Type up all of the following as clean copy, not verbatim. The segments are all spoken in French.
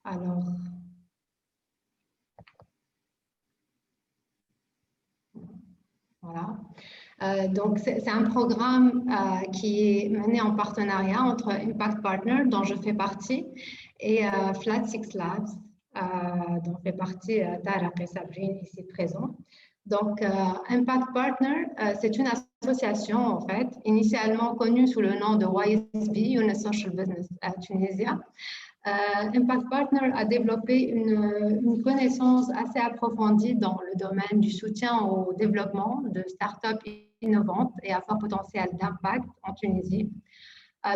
Alors, voilà. Donc, c'est un programme qui est mené en partenariat entre Impact Partner, dont je fais partie, et Flat Six Labs, dont fait partie Tarek et Sabrine, ici présents. Donc, Impact Partner, c'est une association, en fait, initialement connue sous le nom de YSB, Younes Social Business Tunisia. Impact Partner a développé une connaissance assez approfondie dans le domaine du soutien au développement de startups innovantes et à fort potentiel d'impact en Tunisie.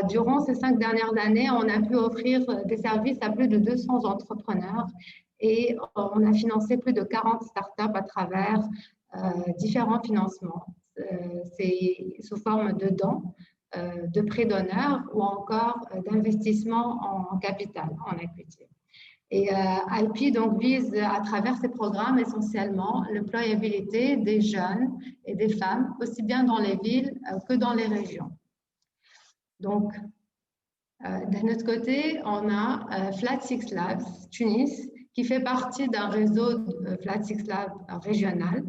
Durant ces 5 dernières années, on a pu offrir des services à plus de 200 entrepreneurs et on a financé plus de 40 startups à travers différents financements. C'est sous forme de dons, de prêts d'honneur ou encore d'investissement en capital, en equity. Et IP donc vise à travers ces programmes essentiellement l'employabilité des jeunes et des femmes, aussi bien dans les villes que dans les régions. Donc, d'un autre côté, on a Flat Six Labs Tunis, qui fait partie d'un réseau de Flat Six Labs régional.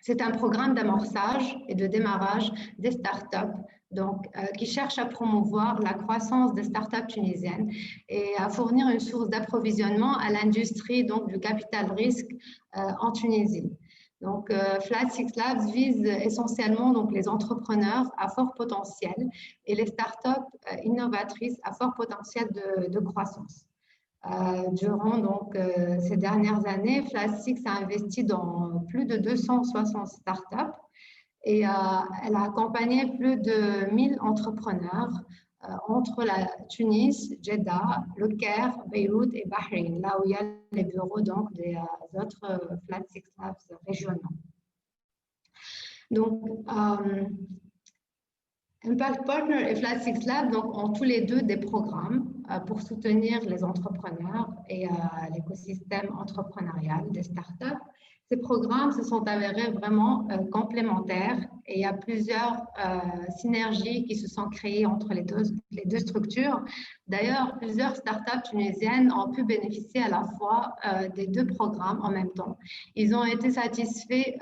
C'est un programme d'amorçage et de démarrage des startups donc, qui cherche à promouvoir la croissance des startups tunisiennes et à fournir une source d'approvisionnement à l'industrie donc, du capital risque en Tunisie. Donc, Flat Six Labs vise essentiellement donc, les entrepreneurs à fort potentiel et les startups innovatrices à fort potentiel de croissance. Durant donc, ces dernières années, Flat Six a investi dans plus de 260 startups et elle a accompagné plus de 1000 entrepreneurs entre la Tunis, Jeddah, le Caire, Beyrouth et Bahreïn, là où il y a les bureaux donc, des autres Flat Six Labs régionaux. Donc, Impact Partner et Flat Six Labs donc, ont tous les deux des programmes pour soutenir les entrepreneurs et l'écosystème entrepreneurial des startups. Ces programmes se sont avérés vraiment complémentaires et il y a plusieurs synergies qui se sont créées entre les deux structures. D'ailleurs, plusieurs startups tunisiennes ont pu bénéficier à la fois des deux programmes en même temps. Ils ont été satisfaits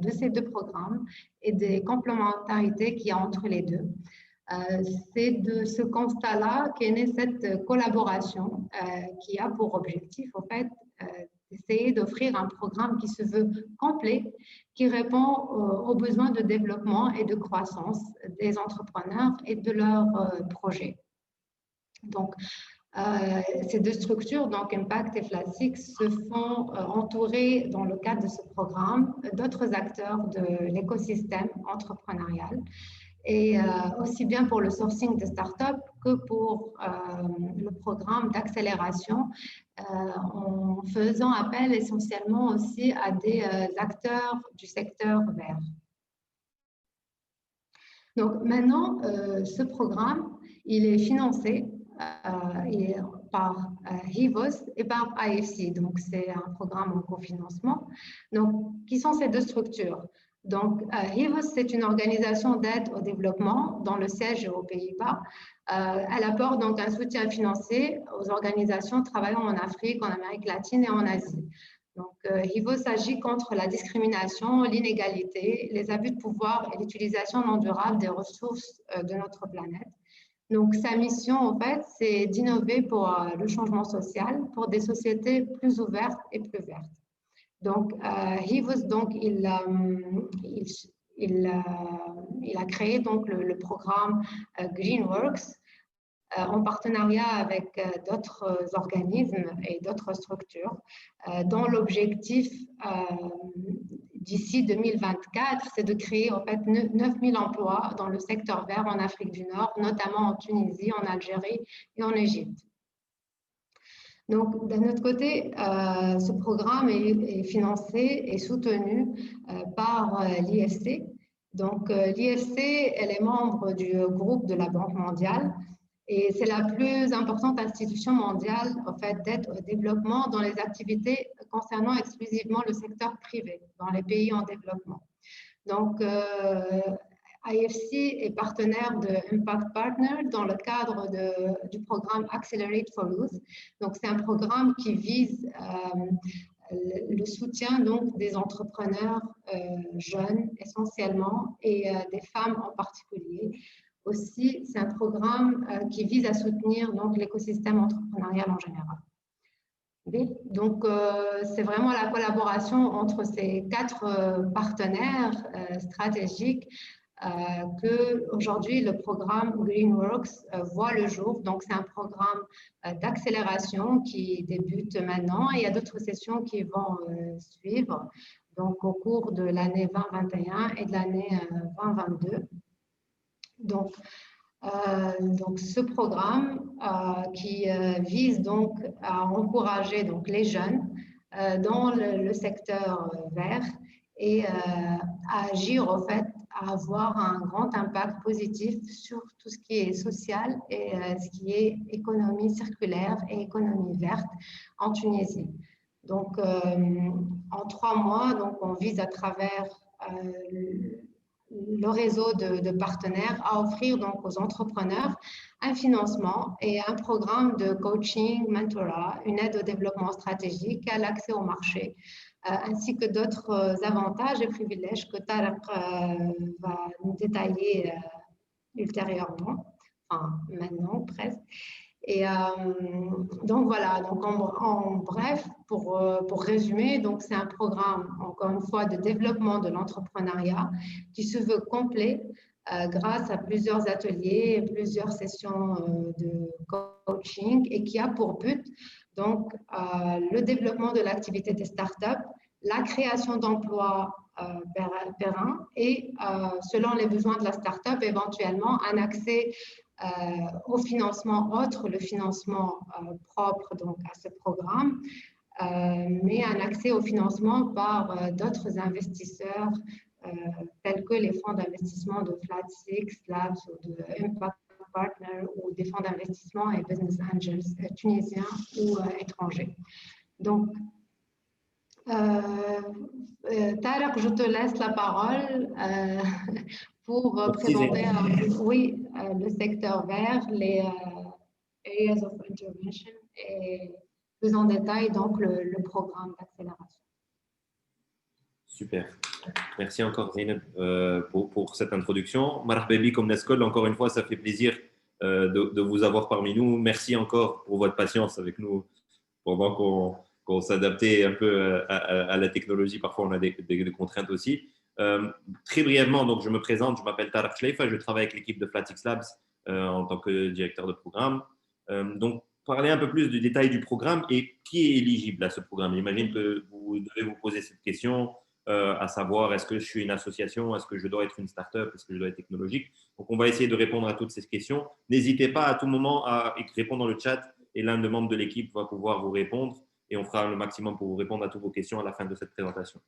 de ces deux programmes et des complémentarités qu'il y a entre les deux. C'est de ce constat-là qu'est née cette collaboration qui a pour objectif, en fait, d'essayer d'offrir un programme qui se veut complet, qui répond aux besoins de développement et de croissance des entrepreneurs et de leurs projets. Donc, ces deux structures, donc Impact et Flat Six, se font entourer dans le cadre de ce programme d'autres acteurs de l'écosystème entrepreneurial et aussi bien pour le sourcing de startups que pour le programme d'accélération en faisant appel essentiellement aussi à des acteurs du secteur vert. Donc maintenant, ce programme, il est financé par HIVOS et par IFC, donc c'est un programme en cofinancement. Donc, qui sont ces deux structures? Donc, HIVOS, c'est une organisation d'aide au développement dont le siège est aux Pays-Bas. Elle apporte donc un soutien financier aux organisations travaillant en Afrique, en Amérique latine et en Asie. Donc, HIVOS agit contre la discrimination, l'inégalité, les abus de pouvoir et l'utilisation non durable des ressources de notre planète. Donc, sa mission, en fait, c'est d'innover pour le changement social, pour des sociétés plus ouvertes et plus vertes. Donc, HIVOS, donc, il a créé donc, le programme GreenWorks en partenariat avec d'autres organismes et d'autres structures, dont l'objectif d'ici 2024, c'est de créer en fait 9000 emplois dans le secteur vert en Afrique du Nord, notamment en Tunisie, en Algérie et en Égypte. Donc, d'un autre côté, ce programme est financé et soutenu par l'IFC. Donc, l'IFC, elle est membre du groupe de la Banque mondiale et c'est la plus importante institution mondiale en fait, d'aide au développement dans les activités concernant exclusivement le secteur privé dans les pays en développement. Donc, IFC est partenaire de Impact Partner dans le cadre du programme Accelerate for Youth. Donc, c'est un programme qui vise le soutien donc, des entrepreneurs jeunes essentiellement et des femmes en particulier. Aussi, c'est un programme qui vise à soutenir donc, l'écosystème entrepreneurial en général. Donc, c'est vraiment la collaboration entre ces 4 partenaires stratégiques que aujourd'hui le programme Greenworks voit le jour. Donc, c'est un programme d'accélération qui débute maintenant et il y a d'autres sessions qui vont suivre donc, au cours de l'année 2021 et de l'année 2022. Donc, ce programme qui vise donc à encourager donc, les jeunes dans le secteur vert et à agir au fait, à avoir un grand impact positif sur tout ce qui est social et ce qui est économie circulaire et économie verte en Tunisie. Donc, en 3 mois, donc, on vise à travers le réseau de partenaires à offrir donc aux entrepreneurs un financement et un programme de coaching, mentorat, une aide au développement stratégique, à l'accès au marché, ainsi que d'autres avantages et privilèges que Tarek va nous détailler ultérieurement, enfin maintenant presque. Et donc voilà, donc en bref, pour résumer, donc c'est un programme, encore une fois, de développement de l'entrepreneuriat qui se veut complet grâce à plusieurs ateliers, plusieurs sessions de coaching et qui a pour but donc le développement de l'activité des startups, la création d'emplois pérennes et selon les besoins de la startup, éventuellement un accès au financement autre, le financement propre donc, à ce programme, mais un accès au financement par d'autres investisseurs tels que les fonds d'investissement de Flat Six Labs ou de Impact Partner ou des fonds d'investissement et business angels tunisiens ou étrangers. Donc, Tarek, je te laisse la parole pour présenter le secteur vert, les areas of intervention et plus en détail donc le programme d'accélération. Super. Merci encore Zeynep pour cette introduction. Marhaba bikom Neskol, encore une fois, ça fait plaisir de vous avoir parmi nous. Merci encore pour votre patience avec nous pendant qu'on s'adaptait un peu à la technologie. Parfois, on a des contraintes aussi. Très brièvement, donc, je me présente, je m'appelle Tarek Chleifa, je travaille avec l'équipe de Flatix Labs en tant que directeur de programme. Donc, parler un peu plus du détail du programme et qui est éligible à ce programme. J'imagine que vous devez vous poser cette question, à savoir est-ce que je suis une association, est-ce que je dois être une start-up, est-ce que je dois être technologique. Donc, on va essayer de répondre à toutes ces questions. N'hésitez pas à tout moment à répondre dans le chat et l'un des membres de l'équipe va pouvoir vous répondre et on fera le maximum pour vous répondre à toutes vos questions à la fin de cette présentation.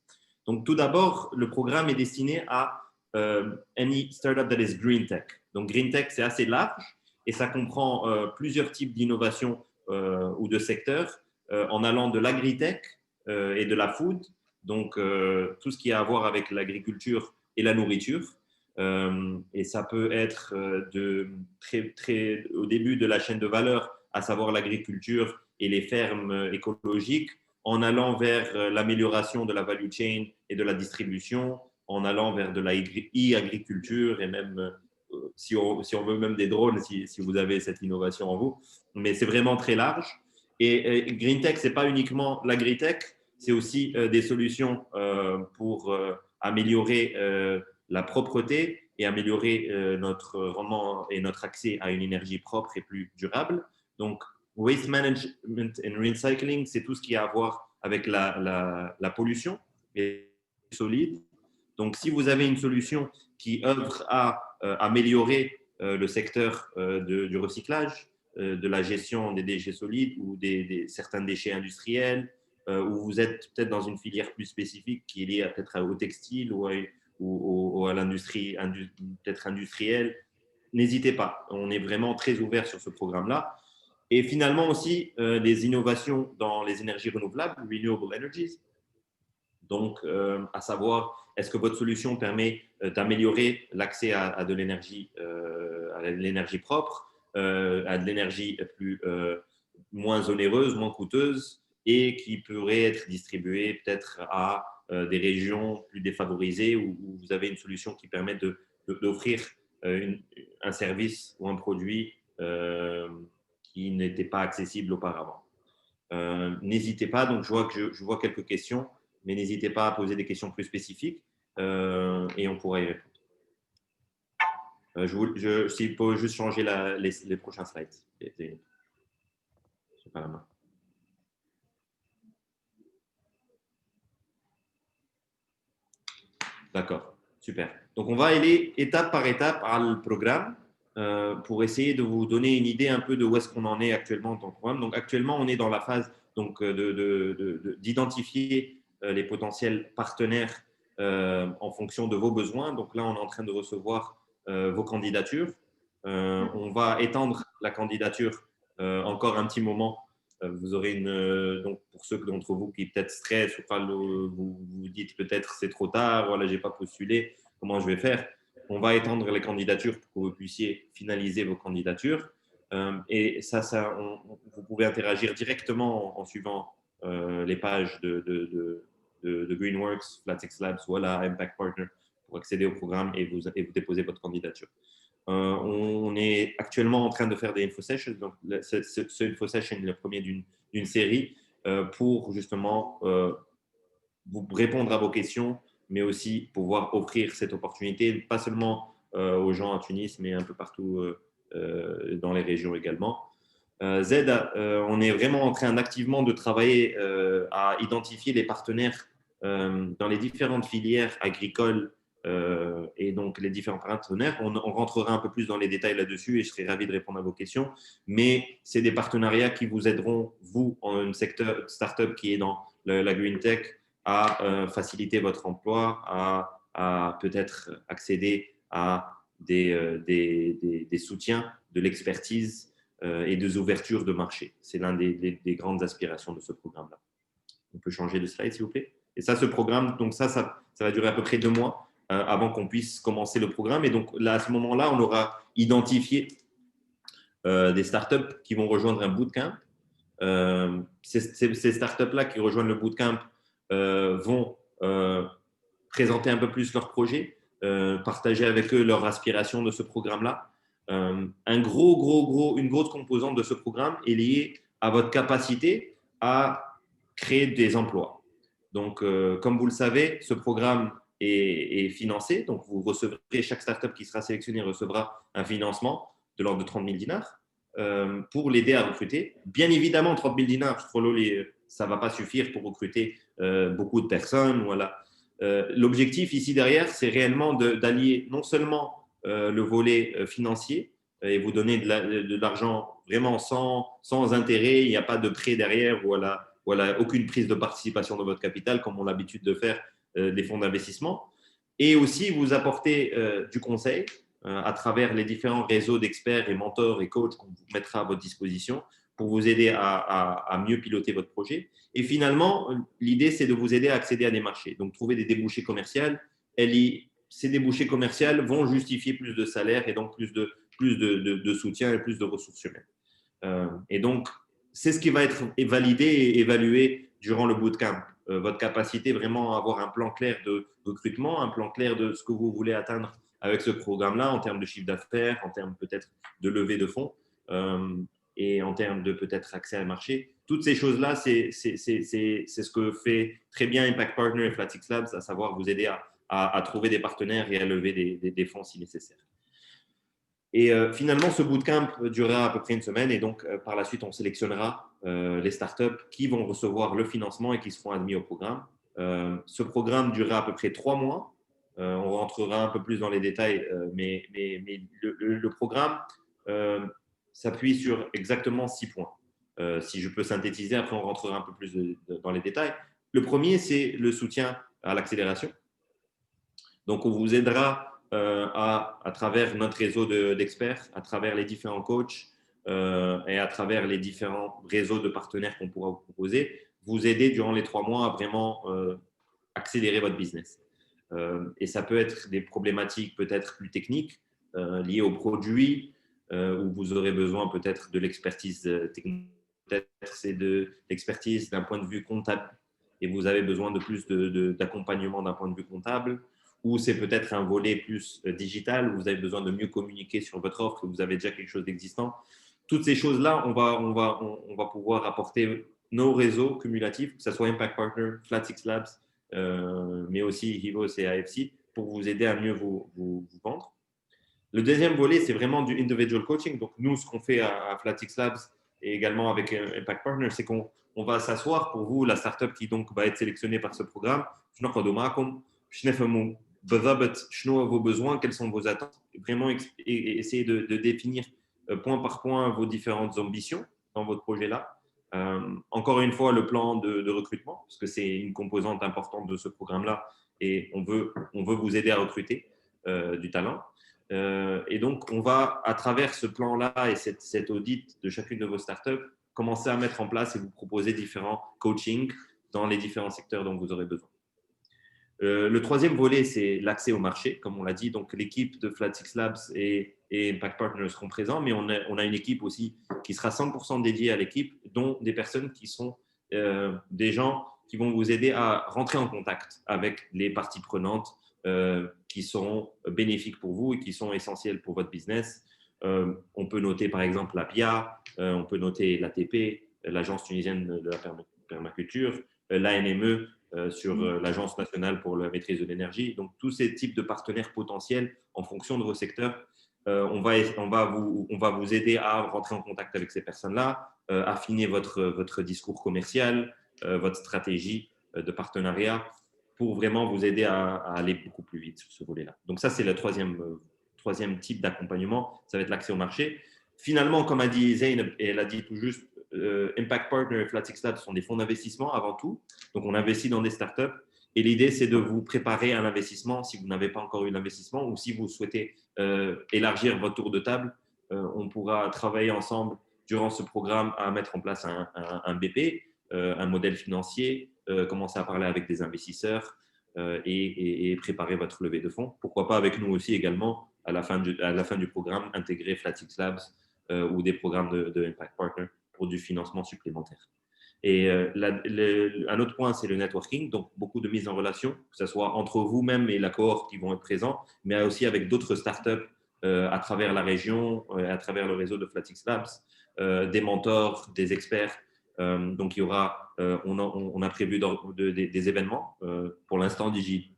Donc, tout d'abord, le programme est destiné à any startup that is green tech. Donc, green tech, c'est assez large et ça comprend plusieurs types d'innovations ou de secteurs en allant de l'agritech et de la food, donc tout ce qui a à voir avec l'agriculture et la nourriture. Et ça peut être au début de la chaîne de valeur, à savoir l'agriculture et les fermes écologiques, en allant vers l'amélioration de la value chain et de la distribution, en allant vers de la e-agriculture et même, si on veut, même des drones, si vous avez cette innovation en vous. Mais c'est vraiment très large. Et Green Tech, ce n'est pas uniquement l'agritech, c'est aussi des solutions pour améliorer la propreté et améliorer notre rendement et notre accès à une énergie propre et plus durable. Donc, waste management and recycling, c'est tout ce qui a à voir avec la pollution et solide. Donc, si vous avez une solution qui œuvre à améliorer le secteur du recyclage, de la gestion des déchets solides ou certains déchets industriels, où vous êtes peut-être dans une filière plus spécifique qui est liée peut-être au textile ou à l'industrie peut-être industrielle, n'hésitez pas. On est vraiment très ouvert sur ce programme-là. Et finalement aussi, les innovations dans les énergies renouvelables, renewable energies, donc à savoir est-ce que votre solution permet d'améliorer l'accès à de l'énergie, à l'énergie propre, à de l'énergie moins onéreuse, moins coûteuse et qui pourrait être distribuée peut-être à des régions plus défavorisées où vous avez une solution qui permet d'offrir un service ou un produit qui n'était pas accessible auparavant. N'hésitez pas, donc je vois quelques questions, mais n'hésitez pas à poser des questions plus spécifiques et on pourra y répondre. S'il peut juste changer les prochains slides. Je n'ai pas la main. D'accord, super. Donc, on va aller étape par étape à le programme pour essayer de vous donner une idée un peu de où est-ce qu'on en est actuellement dans le programme. Donc, actuellement, on est dans la phase d'identifier les potentiels partenaires en fonction de vos besoins. Donc là, on est en train de recevoir vos candidatures. On va étendre la candidature encore un petit moment. Vous aurez donc pour ceux d'entre vous qui peut-être stressent ou vous dites peut-être c'est trop tard, voilà, j'ai pas postulé, comment je vais faire? On va étendre les candidatures pour que vous puissiez finaliser vos candidatures. Et vous pouvez interagir directement en suivant les pages de Greenworks, Flat6 Labs, voilà, Impact Partner pour accéder au programme et vous déposer votre candidature. On est actuellement en train de faire des info sessions. Donc, ce info session est le premier d'une série pour justement vous répondre à vos questions, mais aussi pouvoir offrir cette opportunité, pas seulement aux gens à Tunis, mais un peu partout dans les régions également. Z, on est vraiment en train activement de travailler à identifier les partenaires dans les différentes filières agricoles et donc les différents partenaires. On rentrera un peu plus dans les détails là-dessus et je serai ravi de répondre à vos questions. Mais c'est des partenariats qui vous aideront, vous, en un secteur startup qui est dans la green tech, à faciliter votre emploi, à peut-être accéder à des soutiens, de l'expertise et des ouvertures de marché. C'est l'un des grandes aspirations de ce programme-là. On peut changer de slide, s'il vous plaît. Et ça, ce programme, donc ça va durer à peu près 2 mois avant qu'on puisse commencer le programme. Et donc, là, à ce moment-là, on aura identifié des startups qui vont rejoindre un bootcamp. Ces startups-là qui rejoignent le bootcamp vont présenter un peu plus leur projet, partager avec eux leur aspiration de ce programme-là. Une grosse composante de ce programme est liée à votre capacité à créer des emplois. Donc, comme vous le savez, ce programme est financé. Donc, vous recevrez, chaque startup qui sera sélectionnée recevra un financement de l'ordre de 30 000 dinars pour l'aider à recruter. Bien évidemment, 30 000 dinars, ça ne va pas suffire pour recruter beaucoup de personnes. Voilà. L'objectif ici derrière, c'est réellement d'allier non seulement le volet financier et vous donner de l'argent vraiment sans intérêt, il n'y a pas de prêt derrière, voilà, aucune prise de participation dans votre capital comme on a l'habitude de faire des fonds d'investissement, et aussi vous apporter du conseil à travers les différents réseaux d'experts et mentors et coachs qu'on vous mettra à votre disposition pour vous aider à mieux piloter votre projet. Et finalement, l'idée, c'est de vous aider à accéder à des marchés. Donc, trouver des débouchés commerciaux. Ces débouchés commerciaux vont justifier plus de salaire et donc plus de soutien et plus de ressources humaines. Et donc, c'est ce qui va être validé et évalué durant le bootcamp. Votre capacité vraiment à avoir un plan clair de recrutement, un plan clair de ce que vous voulez atteindre avec ce programme-là en termes de chiffre d'affaires, en termes peut-être de levée de fonds et en termes de peut-être accès à un marché. Toutes ces choses-là, c'est ce que fait très bien Impact Partner et Flat6 Labs, à savoir vous aider à trouver des partenaires et à lever des fonds si nécessaire. Et finalement, ce bootcamp durera à peu près 1 semaine et donc par la suite, on sélectionnera les startups qui vont recevoir le financement et qui seront admis au programme. Ce programme durera à peu près 3 mois. On rentrera un peu plus dans les détails, mais le programme s'appuie sur exactement 6 points. Si je peux synthétiser, après on rentrera un peu plus dans les détails. Le premier, c'est le soutien à l'accélération. Donc, on vous aidera à travers notre réseau d'experts, à travers les différents coachs et à travers les différents réseaux de partenaires qu'on pourra vous proposer, vous aider durant les 3 mois à vraiment accélérer votre business. Et ça peut être des problématiques peut-être plus techniques liées aux produits, où vous aurez besoin peut-être de l'expertise technique, peut-être c'est de l'expertise d'un point de vue comptable et vous avez besoin de plus d'accompagnement d'un point de vue comptable, ou c'est peut-être un volet plus digital où vous avez besoin de mieux communiquer sur votre offre, que vous avez déjà quelque chose d'existant. Toutes ces choses-là, on va pouvoir apporter nos réseaux cumulatifs, que ce soit Impact Partner, Flat Six Labs, mais aussi Hivos et AFC, pour vous aider à mieux vous vendre. Le deuxième volet, c'est vraiment du individual coaching. Donc, nous, ce qu'on fait à Flat Six Labs et également avec Impact Partner, c'est qu'on va s'asseoir pour vous, la startup qui donc va être sélectionnée par ce programme. Vos besoins, quelles sont vos attentes, vraiment essayer de définir point par point vos différentes ambitions dans votre projet-là. Encore une fois, le plan de recrutement, parce que c'est une composante importante de ce programme-là et on veut vous aider à recruter du talent. Et donc, on va, à travers ce plan-là et cet audit de chacune de vos startups, commencer à mettre en place et vous proposer différents coachings dans les différents secteurs dont vous aurez besoin. Le troisième volet, c'est l'accès au marché. Comme on l'a dit, donc l'équipe de Flat Six Labs et Impact Partners seront présents, mais on a une équipe aussi qui sera 100% dédiée à l'équipe, dont des personnes qui sont des gens qui vont vous aider à rentrer en contact avec les parties prenantes qui seront bénéfiques pour vous et qui sont essentielles pour votre business. On peut noter par exemple la PIA, on peut noter l'ATP, l'Agence tunisienne de la permaculture, l'ANME, sur l'Agence nationale pour la maîtrise de l'énergie. Donc, tous ces types de partenaires potentiels en fonction de vos secteurs, on va vous aider à rentrer en contact avec ces personnes-là, affiner votre discours commercial, votre stratégie de partenariat pour vraiment vous aider à aller beaucoup plus vite sur ce volet-là. Donc, ça, c'est le troisième type d'accompagnement. Ça va être l'accès au marché. Finalement, comme a dit Zeynep, et elle a dit tout juste, Impact Partner et Flat Six Labs sont des fonds d'investissement avant tout. Donc, on investit dans des startups. Et l'idée, c'est de vous préparer à l'investissement si vous n'avez pas encore eu l'investissement ou si vous souhaitez élargir votre tour de table. On pourra travailler ensemble durant ce programme à mettre en place un BP, un modèle financier, commencer à parler avec des investisseurs et préparer votre levée de fonds. Pourquoi pas avec nous aussi également, à la fin du programme, intégrer Flat Six Labs ou des programmes de Impact Partner pour du financement supplémentaire. Et un autre point, c'est le networking, donc beaucoup de mise en relation, que ce soit entre vous-même et la cohorte qui vont être présents, mais aussi avec d'autres startups à travers la région, à travers le réseau de Flat Six Labs, des mentors, des experts. Donc, il y aura, on a prévu des événements, pour l'instant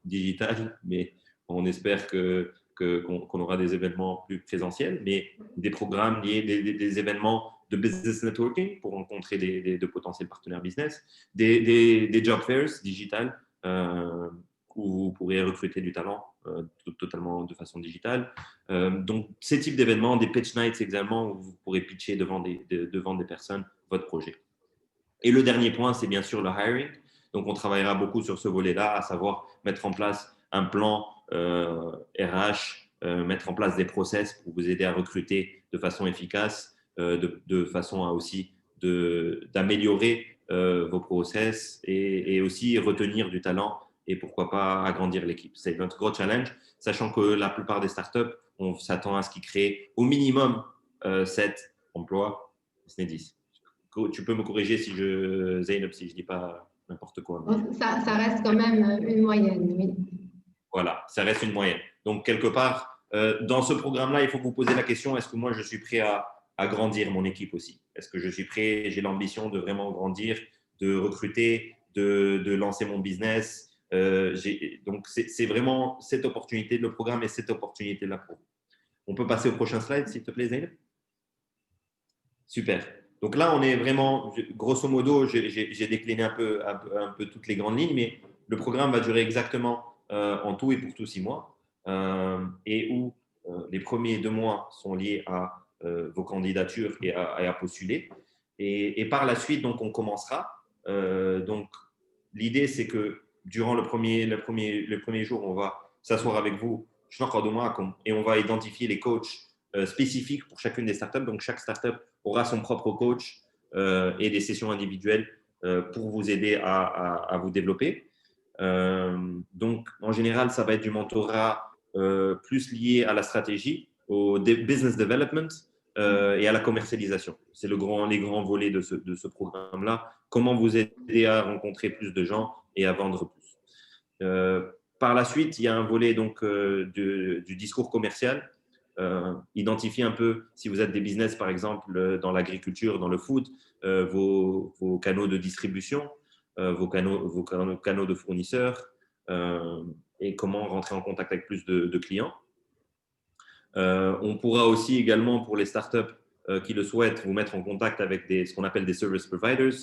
digital, mais on espère qu'on aura des événements plus présentiels, mais des programmes liés, des événements de business networking pour rencontrer de potentiels partenaires business, des job fairs digital où vous pourrez recruter du talent totalement de façon digitale. Donc, ces types d'événements, des pitch nights également où vous pourrez pitcher devant des personnes votre projet. Et le dernier point, c'est bien sûr le hiring. Donc, on travaillera beaucoup sur ce volet-là, à savoir mettre en place un plan RH, mettre en place des process pour vous aider à recruter de façon efficace, de façon à aussi d'améliorer vos process et aussi retenir du talent et pourquoi pas agrandir l'équipe. C'est notre gros challenge, sachant que la plupart des startups, on s'attend à ce qu'ils créent au minimum 7 emplois, ce n'est 10. Tu peux me corriger Zeynep, si je ne dis pas n'importe quoi. Ça reste quand même une moyenne, oui. Voilà, ça reste une moyenne. Donc, quelque part, dans ce programme-là, il faut vous poser la question, est-ce que moi, je suis prêt à grandir mon équipe aussi? Est-ce que je suis prêt, j'ai l'ambition de vraiment grandir, de recruter, de lancer mon business? Donc, c'est vraiment cette opportunité, le programme et cette opportunité-là pour vous. On peut passer au prochain slide, s'il te plaît, Zeynep? Super. Donc là, on est vraiment, grosso modo, j'ai décliné un peu toutes les grandes lignes, mais le programme va durer exactement en tout et pour tout 6 mois, et où les premiers 2 mois sont liés à vos candidatures et à postuler. Et par la suite, donc, on commencera. Donc, l'idée, c'est que durant le premier jour, on va s'asseoir avec vous et on va identifier les coachs spécifiques pour chacune des startups. Donc, chaque startup aura son propre coach et des sessions individuelles pour vous aider à vous développer. Donc, en général, ça va être du mentorat plus lié à la stratégie, au business development et à la commercialisation. C'est les grands volets de ce programme-là. Comment vous aider à rencontrer plus de gens et à vendre plus. Par la suite, il y a un volet donc, du discours commercial. Identifier un peu, si vous êtes des business, par exemple, dans l'agriculture, dans le food, vos canaux de distribution, vos canaux de fournisseurs et comment rentrer en contact avec plus de clients. On pourra aussi également, pour les startups qui le souhaitent, vous mettre en contact avec ce qu'on appelle des service providers.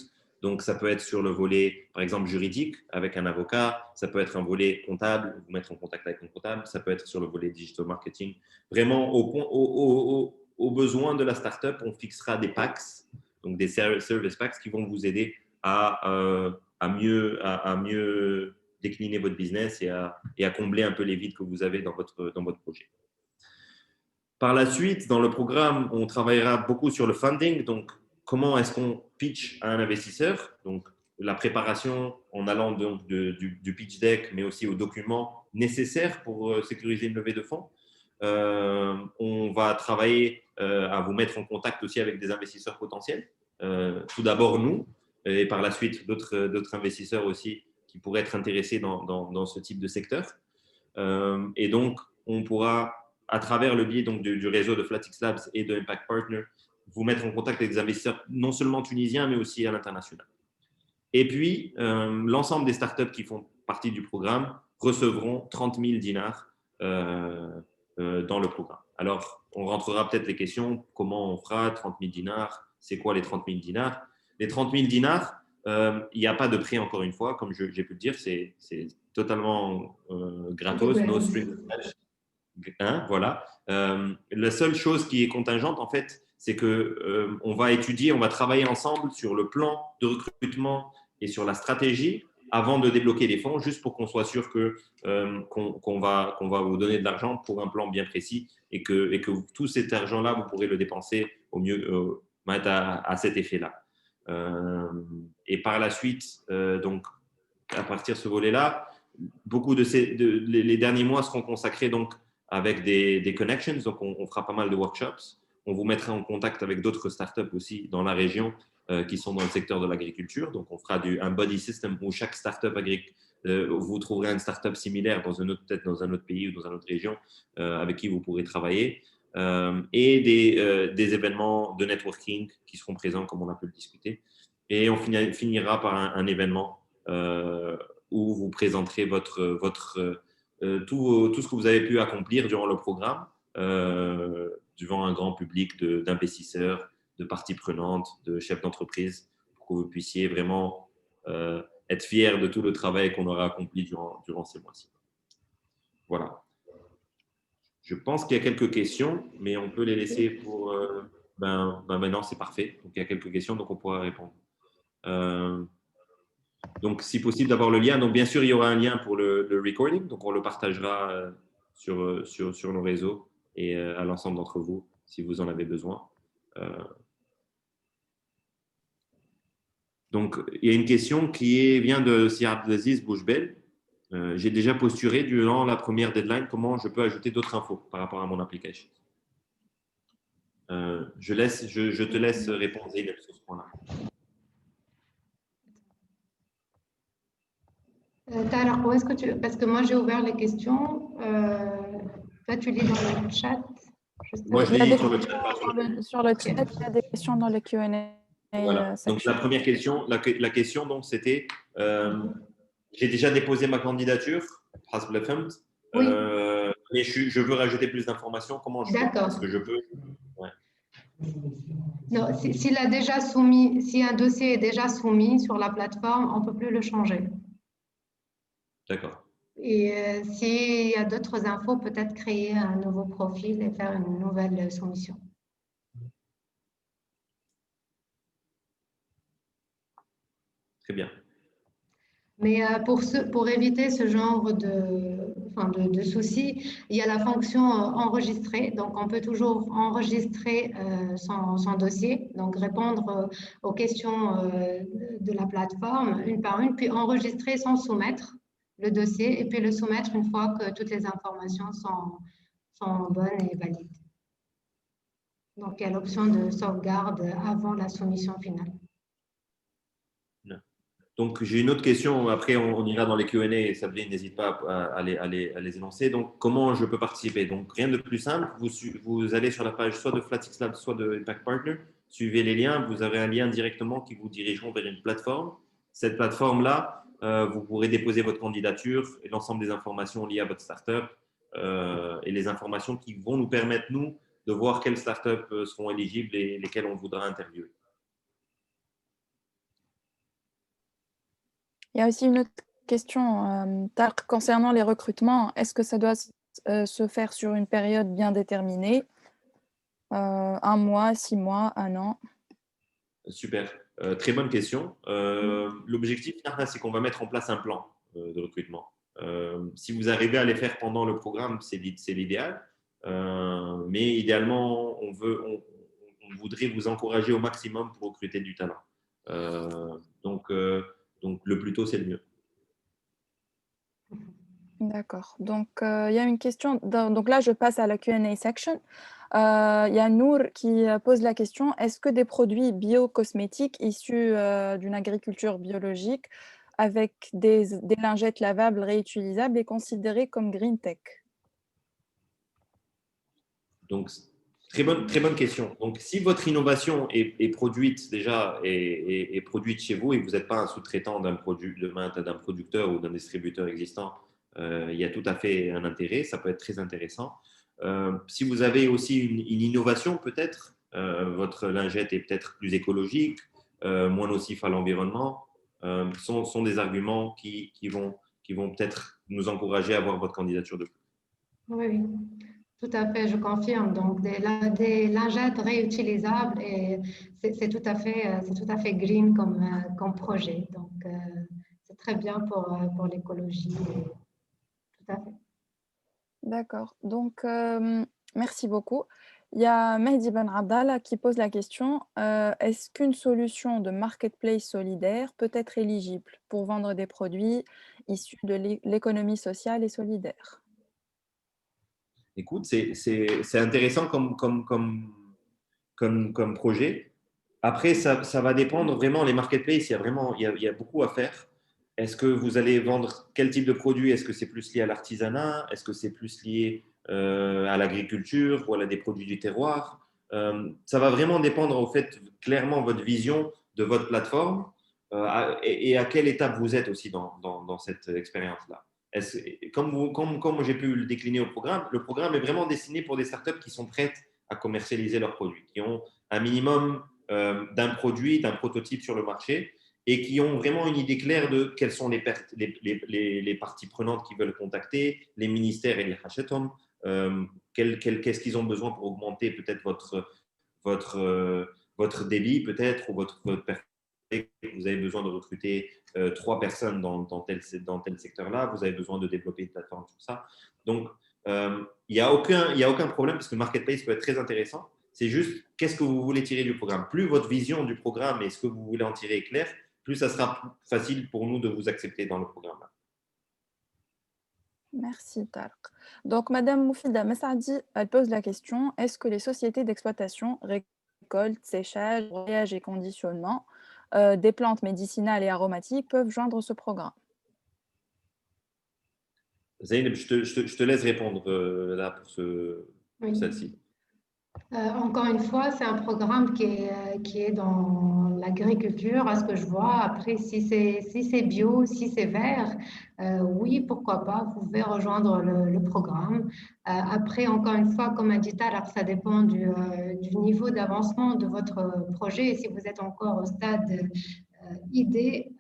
Donc, ça peut être sur le volet, par exemple, juridique, avec un avocat. Ça peut être un volet comptable, vous mettre en contact avec un comptable. Ça peut être sur le volet digital marketing. Vraiment, aux besoins de la startup, on fixera des packs, donc des service packs qui vont vous aider à mieux décliner votre business et à combler un peu les vides que vous avez dans votre projet. Par la suite, dans le programme, on travaillera beaucoup sur le funding. Donc, comment est-ce qu'on pitch à un investisseur? Donc, la préparation en allant donc du pitch deck, mais aussi aux documents nécessaires pour sécuriser une levée de fonds. On va travailler à vous mettre en contact aussi avec des investisseurs potentiels. Tout d'abord, nous, et par la suite, d'autres investisseurs aussi qui pourraient être intéressés dans ce type de secteur. Et donc, on pourra, à travers le biais donc, du réseau de Flatix Labs et de Impact Partner, vous mettre en contact avec des investisseurs non seulement tunisiens, mais aussi à l'international. Et puis, l'ensemble des startups qui font partie du programme recevront 30 000 dinars dans le programme. Alors, on rentrera peut-être les questions, comment on fera 30 000 dinars? C'est quoi les 30 000 dinars? Les 30 000 dinars, il n'y a pas de prix, encore une fois, comme j'ai pu le dire, c'est totalement gratos, no strings attached. Voilà. La seule chose qui est contingente, en fait, c'est que on va travailler ensemble sur le plan de recrutement et sur la stratégie avant de débloquer les fonds, juste pour qu'on soit sûr qu'on va vous donner de l'argent pour un plan bien précis et que tout cet argent-là, vous pourrez le dépenser au mieux à cet effet-là. Et par la suite, donc, à partir de ce volet-là, beaucoup les derniers mois seront consacrés donc avec des connections. Donc, on fera pas mal de workshops. On vous mettra en contact avec d'autres startups aussi dans la région qui sont dans le secteur de l'agriculture. Donc, on fera un buddy system où chaque startup vous trouverez une startup similaire peut-être dans un autre pays ou dans une autre région avec qui vous pourrez travailler. Et des événements de networking qui seront présents, comme on a pu le discuter. Et on finira par un événement où vous présenterez tout ce que vous avez pu accomplir durant le programme devant un grand public d'investisseurs, de parties prenantes, de chefs d'entreprise, pour que vous puissiez vraiment être fiers de tout le travail qu'on aura accompli durant ces mois-ci. Voilà. Je pense qu'il y a quelques questions, mais on peut les laisser pour… maintenant, c'est parfait. Donc, il y a quelques questions, donc on pourra répondre. Donc, si possible, d'avoir le lien. Donc, bien sûr, il y aura un lien pour le recording. Donc, on le partagera sur nos réseaux et à l'ensemble d'entre vous, si vous en avez besoin. Donc, il y a une question qui vient de Sir Abdelaziz Bouchbel. J'ai déjà postulé durant la première deadline. Comment je peux ajouter d'autres infos par rapport à mon application? Je te laisse répondre sur ce point-là. Alors, où est-ce que parce que moi j'ai ouvert les questions. Toi, tu lis dans le chat. Moi, je lis sur le chat. Sur le chat, il y a des questions dans le Q&A. Voilà. Donc, la première question, la question, donc, c'était j'ai déjà déposé ma candidature, oui. Mais je veux rajouter plus d'informations. Comment je fais? D'accord. Est-ce que je peux? Ouais. Non, s'il a déjà soumis, si un dossier est déjà soumis sur la plateforme, on ne peut plus le changer. D'accord. Et s'il y a d'autres infos, peut-être créer un nouveau profil et faire une nouvelle soumission. Très bien. Mais pour éviter ce genre de soucis, il y a la fonction enregistrer. Donc, on peut toujours enregistrer son dossier, donc répondre aux questions de la plateforme une par une, puis enregistrer sans soumettre. le dossier et puis le soumettre une fois que toutes les informations sont bonnes et valides. Donc, il y a l'option de sauvegarde avant la soumission finale. Donc, j'ai une autre question. Après, on ira dans les Q&A et Sabine, n'hésite pas à les énoncer. Donc, comment je peux participer? Donc, rien de plus simple. Vous allez sur la page soit de Flatix Lab, soit de Impact Partner. Suivez les liens. Vous avez un lien directement qui vous dirigeront vers une plateforme. Cette plateforme-là, vous pourrez déposer votre candidature et l'ensemble des informations liées à votre startup et les informations qui vont nous permettre, nous, de voir quelles startups seront éligibles et lesquelles on voudra interviewer. Il y a aussi une autre question concernant les recrutements. Est-ce que ça doit se faire sur une période bien déterminée, 1 mois, 6 mois, 1 an? Super. Très bonne question. L'objectif, c'est qu'on va mettre en place un plan de recrutement. Si vous arrivez à les faire pendant le programme, c'est l'idéal. Mais idéalement, on voudrait vous encourager au maximum pour recruter du talent. Donc, le plus tôt, c'est le mieux. D'accord. Donc, il y a une question. Donc là, je passe à la Q&A section. Il y a Nour qui pose la question: est-ce que des produits biocosmétiques issus d'une agriculture biologique avec des lingettes lavables réutilisables est considéré comme green tech? Donc, très bonne question. Donc, si votre innovation est produite déjà est produite chez vous et vous n'êtes pas un sous-traitant d'un producteur ou d'un distributeur existant, il y a tout à fait un intérêt. Ça peut être très intéressant. Si vous avez aussi une innovation, peut-être, votre lingette est peut-être plus écologique, moins nocif à l'environnement, sont des arguments qui vont peut-être nous encourager à avoir votre candidature de plus. Oui. Tout à fait, je confirme. Donc, des lingettes réutilisables, et c'est tout à fait green comme projet. Donc, c'est très bien pour l'écologie. Tout à fait. D'accord. Donc, merci beaucoup. Il y a Mehdi Ben Abdallah qui pose la question: est-ce qu'une solution de marketplace solidaire peut être éligible pour vendre des produits issus de l'économie sociale et solidaire? Écoute, c'est intéressant comme projet. Après, ça va dépendre vraiment. Les marketplaces, il y a beaucoup à faire. Est-ce que vous allez vendre quel type de produit? Est-ce que c'est plus lié à l'artisanat? Est-ce que c'est plus lié à l'agriculture ou à des produits du terroir? Ça va vraiment dépendre, au fait, clairement, votre vision de votre plateforme et à quelle étape vous êtes aussi dans cette expérience-là. Comme j'ai pu le décliner au programme, le programme est vraiment destiné pour des startups qui sont prêtes à commercialiser leurs produits, qui ont un minimum d'un produit, d'un prototype sur le marché et qui ont vraiment une idée claire de quelles sont les parties prenantes qu'ils veulent contacter, les ministères et les hachetom, qu'est-ce qu'ils ont besoin pour augmenter peut-être votre débit peut-être ou votre vous avez besoin de recruter 3 personnes dans tel secteur-là, vous avez besoin de développer une plateforme sur ça. Donc, il n'y a aucun problème parce que le marketplace peut être très intéressant. C'est juste qu'est-ce que vous voulez tirer du programme. Plus votre vision du programme et ce que vous voulez en tirer est clair, plus ça sera facile pour nous de vous accepter dans le programme. Merci, Tarek. Donc, Madame Moufida Messaadi, elle pose la question: est-ce que les sociétés d'exploitation, récolte, séchage, broyage et conditionnement des plantes médicinales et aromatiques peuvent joindre ce programme? Zeynep, je te laisse répondre là pour celle-ci. Encore une fois, c'est un programme qui est dans l'agriculture, à ce que je vois. Après, si c'est bio, si c'est vert, oui, pourquoi pas, vous pouvez rejoindre le programme. Après, encore une fois, comme a dit Tarek, ça dépend du niveau d'avancement de votre projet. Et si vous êtes encore au stade idée,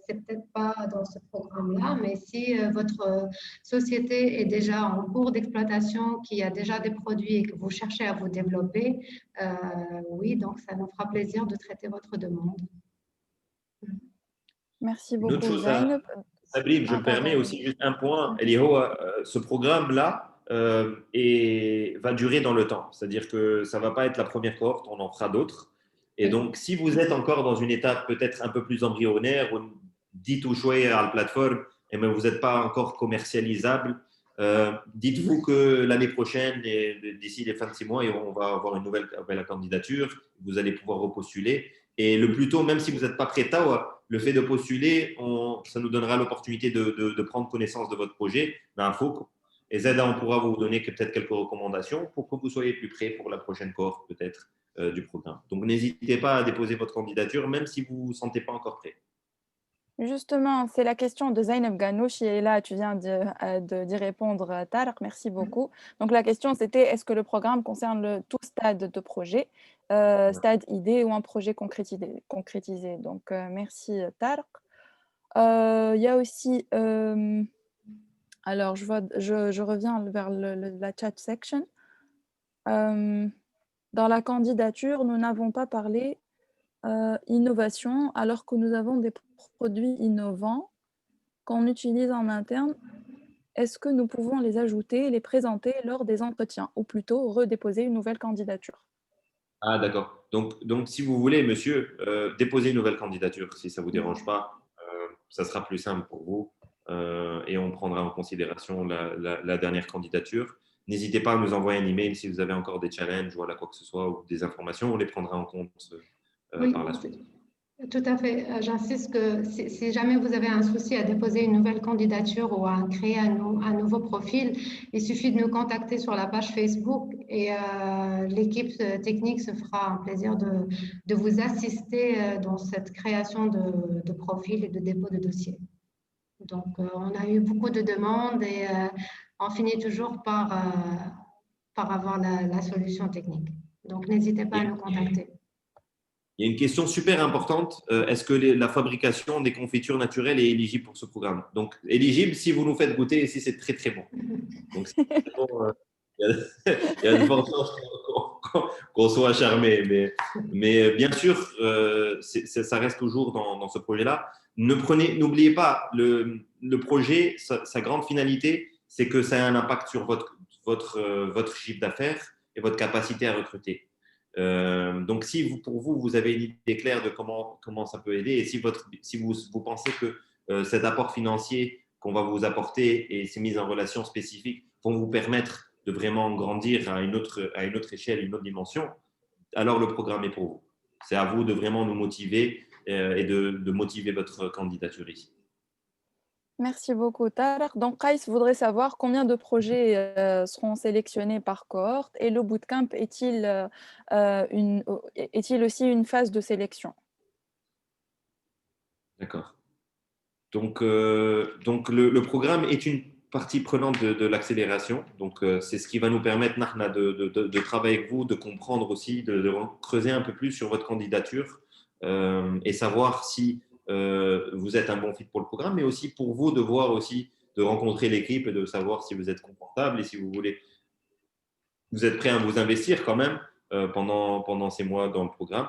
c'est peut-être pas dans ce programme-là, mais si votre société est déjà en cours d'exploitation, qu'il y a déjà des produits et que vous cherchez à vous développer, oui, donc ça nous fera plaisir de traiter votre demande. Merci Une autre beaucoup, chose, Zeynep. Sabine, je me permets aussi juste un point. Ce programme-là va durer dans le temps. C'est-à-dire que ça ne va pas être la première cohorte, on en fera d'autres. Et donc, si vous êtes encore dans une étape peut-être un peu plus embryonnaire, ou dites ou jouez à la plateforme, et mais vous n'êtes pas encore commercialisable, dites-vous que l'année prochaine, d'ici les fins de 6 mois, on va avoir une nouvelle candidature. Vous allez pouvoir repostuler. Et le plus tôt, même si vous n'êtes pas prêt, le fait de postuler, ça nous donnera l'opportunité de prendre connaissance de votre projet, d'infos. Et Zeda, on pourra vous donner peut-être quelques recommandations pour que vous soyez plus prêt pour la prochaine cohorte peut-être du programme. Donc, n'hésitez pas à déposer votre candidature, même si vous ne vous sentez pas encore prêt. Justement, c'est la question de Zainab Ganouch et là, tu viens d'y répondre, Tarek, merci beaucoup. Donc, la question, c'était est-ce que le programme concerne tout stade de projet, stade idée ou un projet concrétisé. Donc, merci, Tarek. Il y a aussi, alors je reviens vers la chat section. Dans la candidature, nous n'avons pas parlé innovation alors que nous avons des produits innovants qu'on utilise en interne. Est-ce que nous pouvons les ajouter et les présenter lors des entretiens ou plutôt redéposer une nouvelle candidature? Ah, d'accord. Donc, si vous voulez, monsieur, déposez une nouvelle candidature si ça ne vous dérange pas. Ça sera plus simple pour vous et on prendra en considération la dernière candidature. N'hésitez pas à nous envoyer un email si vous avez encore des challenges ou quoi que ce soit ou des informations. On les prendra en compte par la suite. Tout à fait. J'insiste que si jamais vous avez un souci à déposer une nouvelle candidature ou à créer un nouveau profil, il suffit de nous contacter sur la page Facebook et l'équipe technique se fera un plaisir de vous assister dans cette création de profil et de dépôt de dossier. Donc, on a eu beaucoup de demandes et on finit toujours par avoir la solution technique. Donc, n'hésitez pas à nous contacter. Il y a une question super importante. Est-ce que la fabrication des confitures naturelles est éligible pour ce programme? Donc, éligible si vous nous faites goûter et si c'est très, très bon. Donc, il y a de fortes chances qu'on soit charmé. Mais bien sûr, ça reste toujours dans ce projet-là. N'oubliez pas, le projet, sa grande finalité, c'est que ça a un impact sur votre chiffre d'affaires et votre capacité à recruter. Donc, si pour vous avez une idée claire de comment ça peut aider et si vous pensez que cet apport financier qu'on va vous apporter et ces mises en relation spécifiques vont vous permettre de vraiment grandir à une autre échelle, une autre dimension, alors le programme est pour vous. C'est à vous de vraiment nous motiver et de motiver votre candidature ici. Merci beaucoup, Tarek. Donc, Kais voudrait savoir combien de projets seront sélectionnés par cohorte et le bootcamp est-il aussi une phase de sélection? D'accord. Donc le programme est une partie prenante de l'accélération. Donc, c'est ce qui va nous permettre, Nahna, de travailler avec vous, de comprendre aussi, de creuser un peu plus sur votre candidature et savoir si vous êtes un bon fit pour le programme, mais aussi pour vous de voir aussi, de rencontrer l'équipe et de savoir si vous êtes confortable et si vous êtes prêt à vous investir quand même pendant ces mois dans le programme.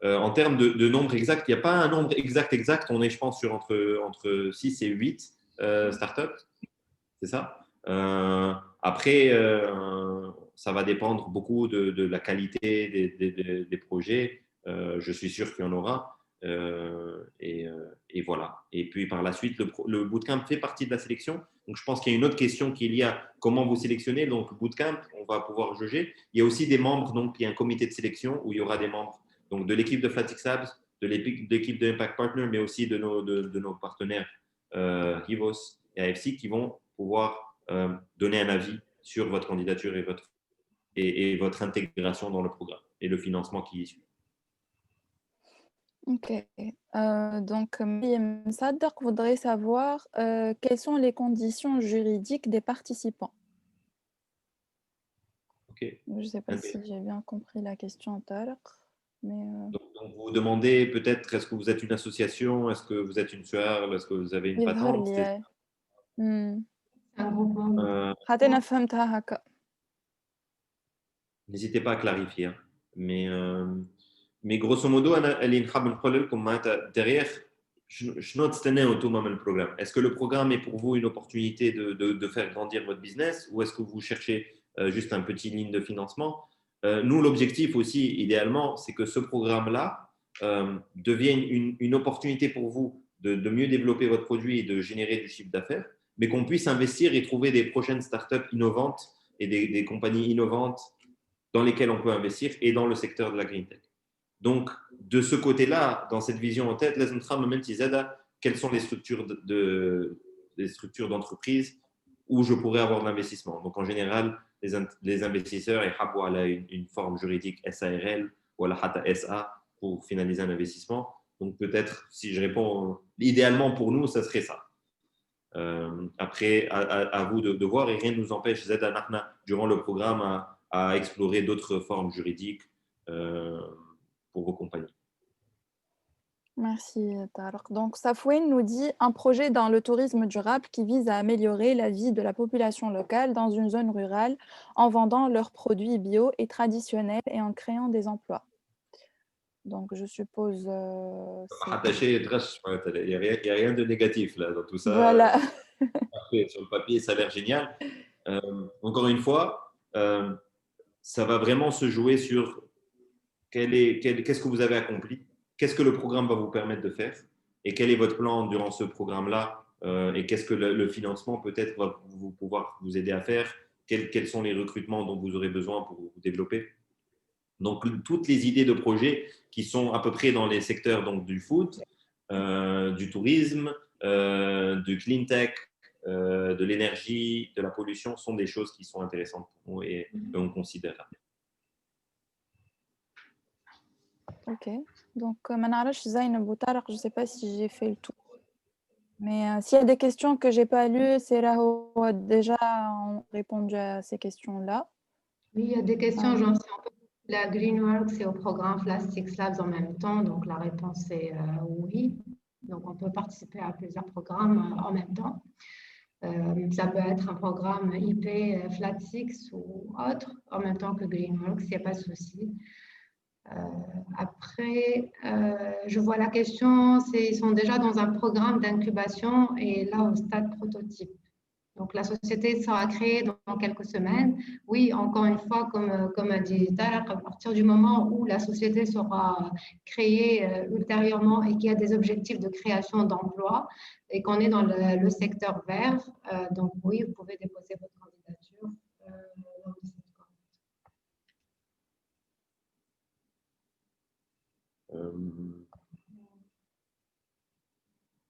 En termes de nombre exact, il n'y a pas un nombre exact. On est, je pense, sur entre 6 et 8 startups. C'est ça. Après, ça va dépendre beaucoup de la qualité des projets. Je suis sûr qu'il y en aura. Et voilà. Et puis par la suite, le bootcamp fait partie de la sélection. Donc je pense qu'il y a une autre question qui est liée à comment vous sélectionnez. Donc le bootcamp, on va pouvoir juger. Il y a aussi des membres, donc il y a un comité de sélection où il y aura des membres donc de l'équipe de Flatix Labs, de l'équipe de Impact Partner, mais aussi de nos partenaires Hivos et AFC qui vont pouvoir donner un avis sur votre candidature et votre intégration dans le programme et le financement qui y suit. Ok. Donc, Mariam Saddeq voudrait savoir quelles sont les conditions juridiques des participants. Okay. Je ne sais pas si j'ai bien compris la question, Tarek. Mais donc, vous demandez peut-être, est-ce que vous êtes une association, est-ce que vous êtes une SUARL, est-ce que vous avez une patente? N'hésitez pas à clarifier. Mais grosso modo, derrière, je note le programme. Est-ce que le programme est pour vous une opportunité de faire grandir votre business ou est-ce que vous cherchez juste un petit ligne de financement? Nous, l'objectif aussi, idéalement, c'est que ce programme-là devienne une opportunité pour vous de mieux développer votre produit et de générer du chiffre d'affaires, mais qu'on puisse investir et trouver des prochaines startups innovantes et des compagnies innovantes dans lesquelles on peut investir et dans le secteur de la green tech. Donc, de ce côté-là, dans cette vision en tête, quelles sont les structures d'entreprise où je pourrais avoir de l'investissement. Donc, en général, les investisseurs ont une forme juridique SARL ou à la HATA SA pour finaliser un investissement. Donc, peut-être, si je réponds, idéalement pour nous, ça serait ça. Après, à vous de voir, et rien ne nous empêche, Zeda Nahna, durant le programme, à explorer d'autres formes juridiques pour vos compagnies. Merci, Tarek. Donc, Safouine nous dit un projet dans le tourisme durable qui vise à améliorer la vie de la population locale dans une zone rurale en vendant leurs produits bio et traditionnels et en créant des emplois. Donc, je suppose. Il n'y a rien de négatif là, dans tout ça. Voilà. Sur le papier, ça a l'air génial. Encore une fois, ça va vraiment se jouer sur qu'est-ce que vous avez accompli, qu'est-ce que le programme va vous permettre de faire et quel est votre plan durant ce programme-là et qu'est-ce que le financement peut-être va pouvoir vous aider à faire, quels sont les recrutements dont vous aurez besoin pour vous développer. Donc, toutes les idées de projets qui sont à peu près dans les secteurs donc, du food, du tourisme, du clean tech, de l'énergie, de la pollution sont des choses qui sont intéressantes pour nous et on considère. Ok, donc Zainab ou Tarek, je ne sais pas si j'ai fait le tour. Mais s'il y a des questions que je n'ai pas lues, c'est là où déjà on répondu à ces questions-là. Oui, il y a des questions, j'en sais un peu. La Greenworks, c'est au programme Flat Six Labs en même temps, donc la réponse est oui. Donc on peut participer à plusieurs programmes en même temps. Ça peut être un programme IP Flat Six ou autre, en même temps que Greenworks, il n'y a pas de souci. Après, je vois la question, ils sont déjà dans un programme d'incubation et là au stade prototype. Donc la société sera créée dans quelques semaines. Oui, encore une fois, comme a dit Tarek, à partir du moment où la société sera créée ultérieurement et qu'il y a des objectifs de création d'emplois et qu'on est dans le secteur vert, donc oui, vous pouvez déposer votre candidature.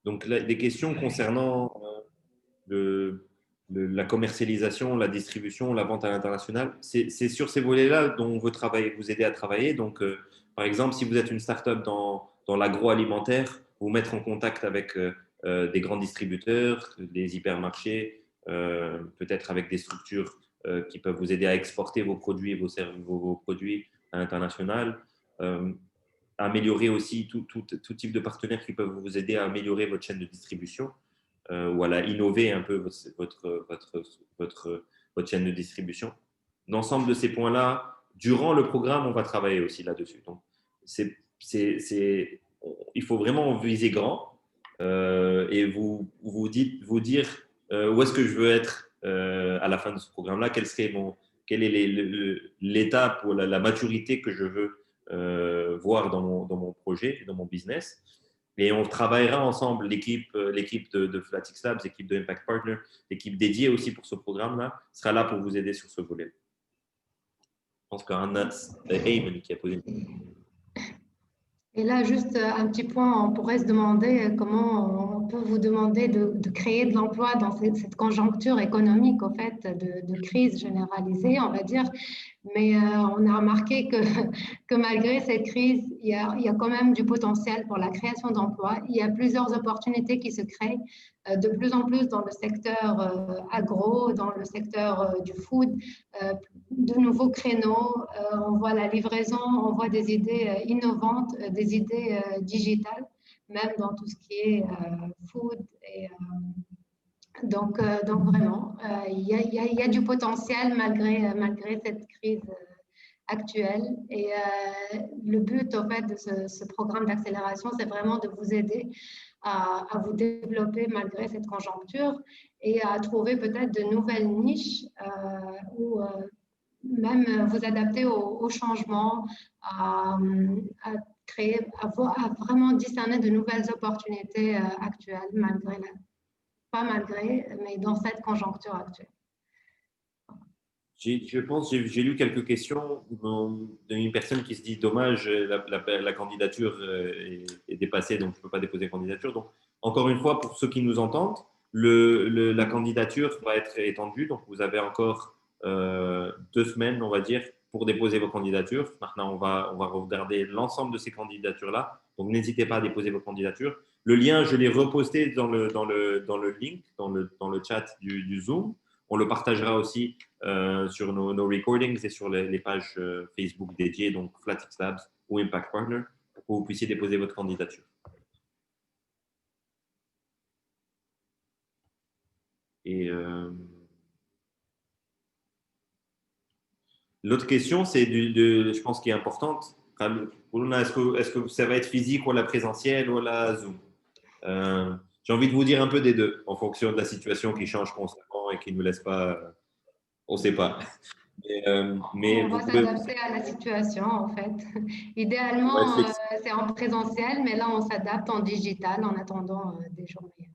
Donc, des questions concernant la commercialisation, la distribution, la vente à l'international, c'est sur ces volets-là dont on veut vous aider à travailler. Donc, par exemple, si vous êtes une start-up dans l'agroalimentaire, vous mettre en contact avec des grands distributeurs, des hypermarchés, peut-être avec des structures qui peuvent vous aider à exporter vos produits et vos produits à l'international. Améliorer aussi tout type de partenaires qui peuvent vous aider à améliorer votre chaîne de distribution ou à innover un peu votre chaîne de distribution. L'ensemble de ces points-là, durant le programme, on va travailler aussi là-dessus. Donc, il faut vraiment viser grand et vous dire où est-ce que je veux être à la fin de ce programme-là, quelle est l'étape ou la maturité que je veux voir dans mon projet, dans mon business. Et on travaillera ensemble, l'équipe de Flat Six Labs, l'équipe de Impact Partner, l'équipe dédiée aussi pour ce programme-là, sera là pour vous aider sur ce volet. Je pense qu'Anna Ayman qui a posé une question. Et là, juste un petit point, on pourrait se demander comment on peut vous demander de créer de l'emploi dans cette conjoncture économique, en fait, de crise généralisée, on va dire. Mais on a remarqué que malgré cette crise, il y a quand même du potentiel pour la création d'emplois. Il y a plusieurs opportunités qui se créent de plus en plus dans le secteur agro, dans le secteur du food, de nouveaux créneaux. On voit la livraison, on voit des idées innovantes, des idées digitales, même dans tout ce qui est food et donc vraiment, il y a du potentiel malgré cette crise actuelle. Et le but, en fait, de ce programme d'accélération, c'est vraiment de vous aider à vous développer malgré cette conjoncture et à trouver peut-être de nouvelles niches ou même vous adapter aux changements, à à vraiment discerner de nouvelles opportunités actuelles, pas malgré, mais dans cette conjoncture actuelle. Je pense, j'ai lu quelques questions d'une personne qui se dit dommage, la candidature est dépassée, donc je ne peux pas déposer candidature. Donc, encore une fois, pour ceux qui nous entendent, la candidature va être étendue. Donc, vous avez encore 2 semaines, on va dire, pour déposer vos candidatures. Maintenant, on va regarder l'ensemble de ces candidatures-là. Donc, n'hésitez pas à déposer vos candidatures. Le lien, je l'ai reposté dans le link, dans le chat du Zoom. On le partagera aussi sur nos recordings et sur les pages Facebook dédiées, donc FlatX Labs ou Impact Partner, pour que vous puissiez déposer votre candidature. Et l'autre question, c'est je pense qui est importante. Est-ce que ça va être physique ou la présentielle ou la Zoom? J'ai envie de vous dire un peu des deux, en fonction de la situation qui change constamment et qui ne nous laisse pas, on ne sait pas. Mais on va s'adapter à la situation, en fait. Idéalement, c'est en présentiel, mais là, on s'adapte en digital en attendant des jours meilleurs.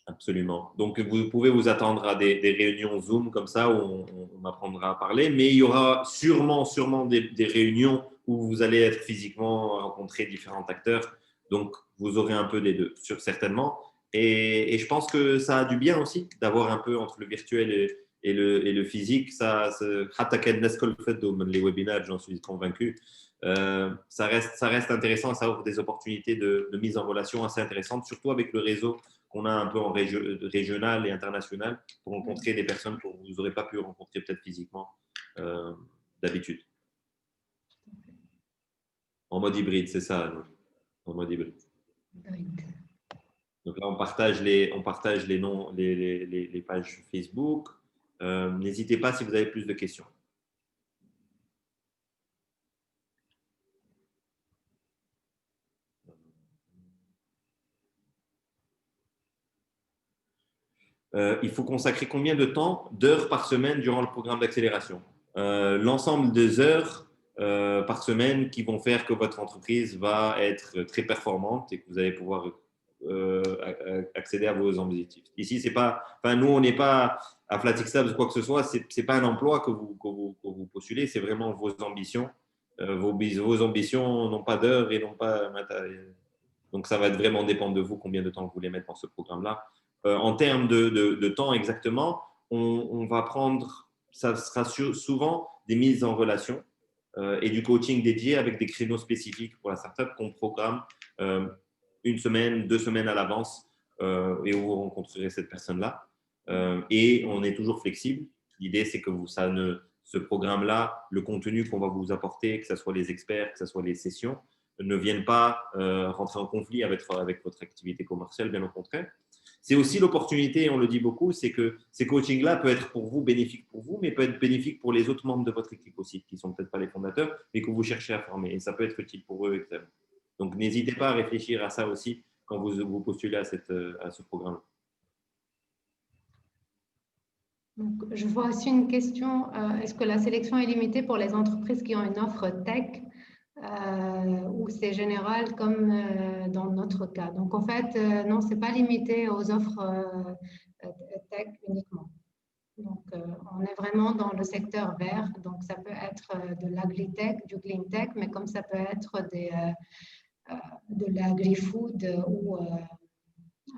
Absolument. Donc, vous pouvez vous attendre à des réunions Zoom comme ça où on apprendra à parler, mais il y aura sûrement des réunions où vous allez être physiquement rencontrer différents acteurs. Donc, vous aurez un peu des deux, certainement. Et je pense que ça a du bien aussi d'avoir un peu entre le virtuel et le physique. Les webinaires, j'en suis convaincu. Ça reste intéressant, ça offre des opportunités de mise en relation assez intéressantes, surtout avec le réseau qu'on a un peu en régional et international pour rencontrer des personnes que vous n'aurez pas pu rencontrer peut-être physiquement d'habitude. En mode hybride, c'est ça, en mode hybride. Donc là, on partage les noms, les pages Facebook. N'hésitez pas si vous avez plus de questions. Il faut consacrer combien de temps, d'heures par semaine durant le programme d'accélération? L'ensemble des heures par semaine qui vont faire que votre entreprise va être très performante et que vous allez pouvoir accéder à vos objectifs. Ici, c'est pas, nous, on n'est pas à FlatX Labs ou quoi que ce soit, c'est pas un emploi que vous postulez, c'est vraiment vos ambitions. Vos ambitions n'ont pas d'heures et n'ont pas… Donc, ça va être vraiment dépendre de vous combien de temps vous voulez mettre dans ce programme-là. En termes de temps exactement, on va prendre, ça sera souvent des mises en relation et du coaching dédié avec des créneaux spécifiques pour la startup qu'on programme 1 semaine, 2 semaines à l'avance et où vous rencontrerez cette personne-là. Et on est toujours flexible. L'idée, c'est que ce programme-là, le contenu qu'on va vous apporter, que ce soit les experts, que ce soit les sessions, ne viennent pas rentrer en conflit avec votre activité commerciale, bien au contraire. C'est aussi l'opportunité, on le dit beaucoup, c'est que ces coachings-là peuvent être pour vous bénéfiques pour vous, mais peuvent être bénéfiques pour les autres membres de votre équipe aussi, qui ne sont peut-être pas les fondateurs, mais que vous cherchez à former. Et ça peut être utile pour eux, etc. Donc, n'hésitez pas à réfléchir à ça aussi quand vous postulez à ce programme. Donc, je vois aussi une question. Est-ce que la sélection est limitée pour les entreprises qui ont une offre tech ou c'est général comme dans notre cas? Donc, en fait, non, ce n'est pas limité aux offres tech uniquement. Donc, on est vraiment dans le secteur vert. Donc, ça peut être de l'agri-tech, du clean-tech, mais comme ça peut être de l'agri-food ou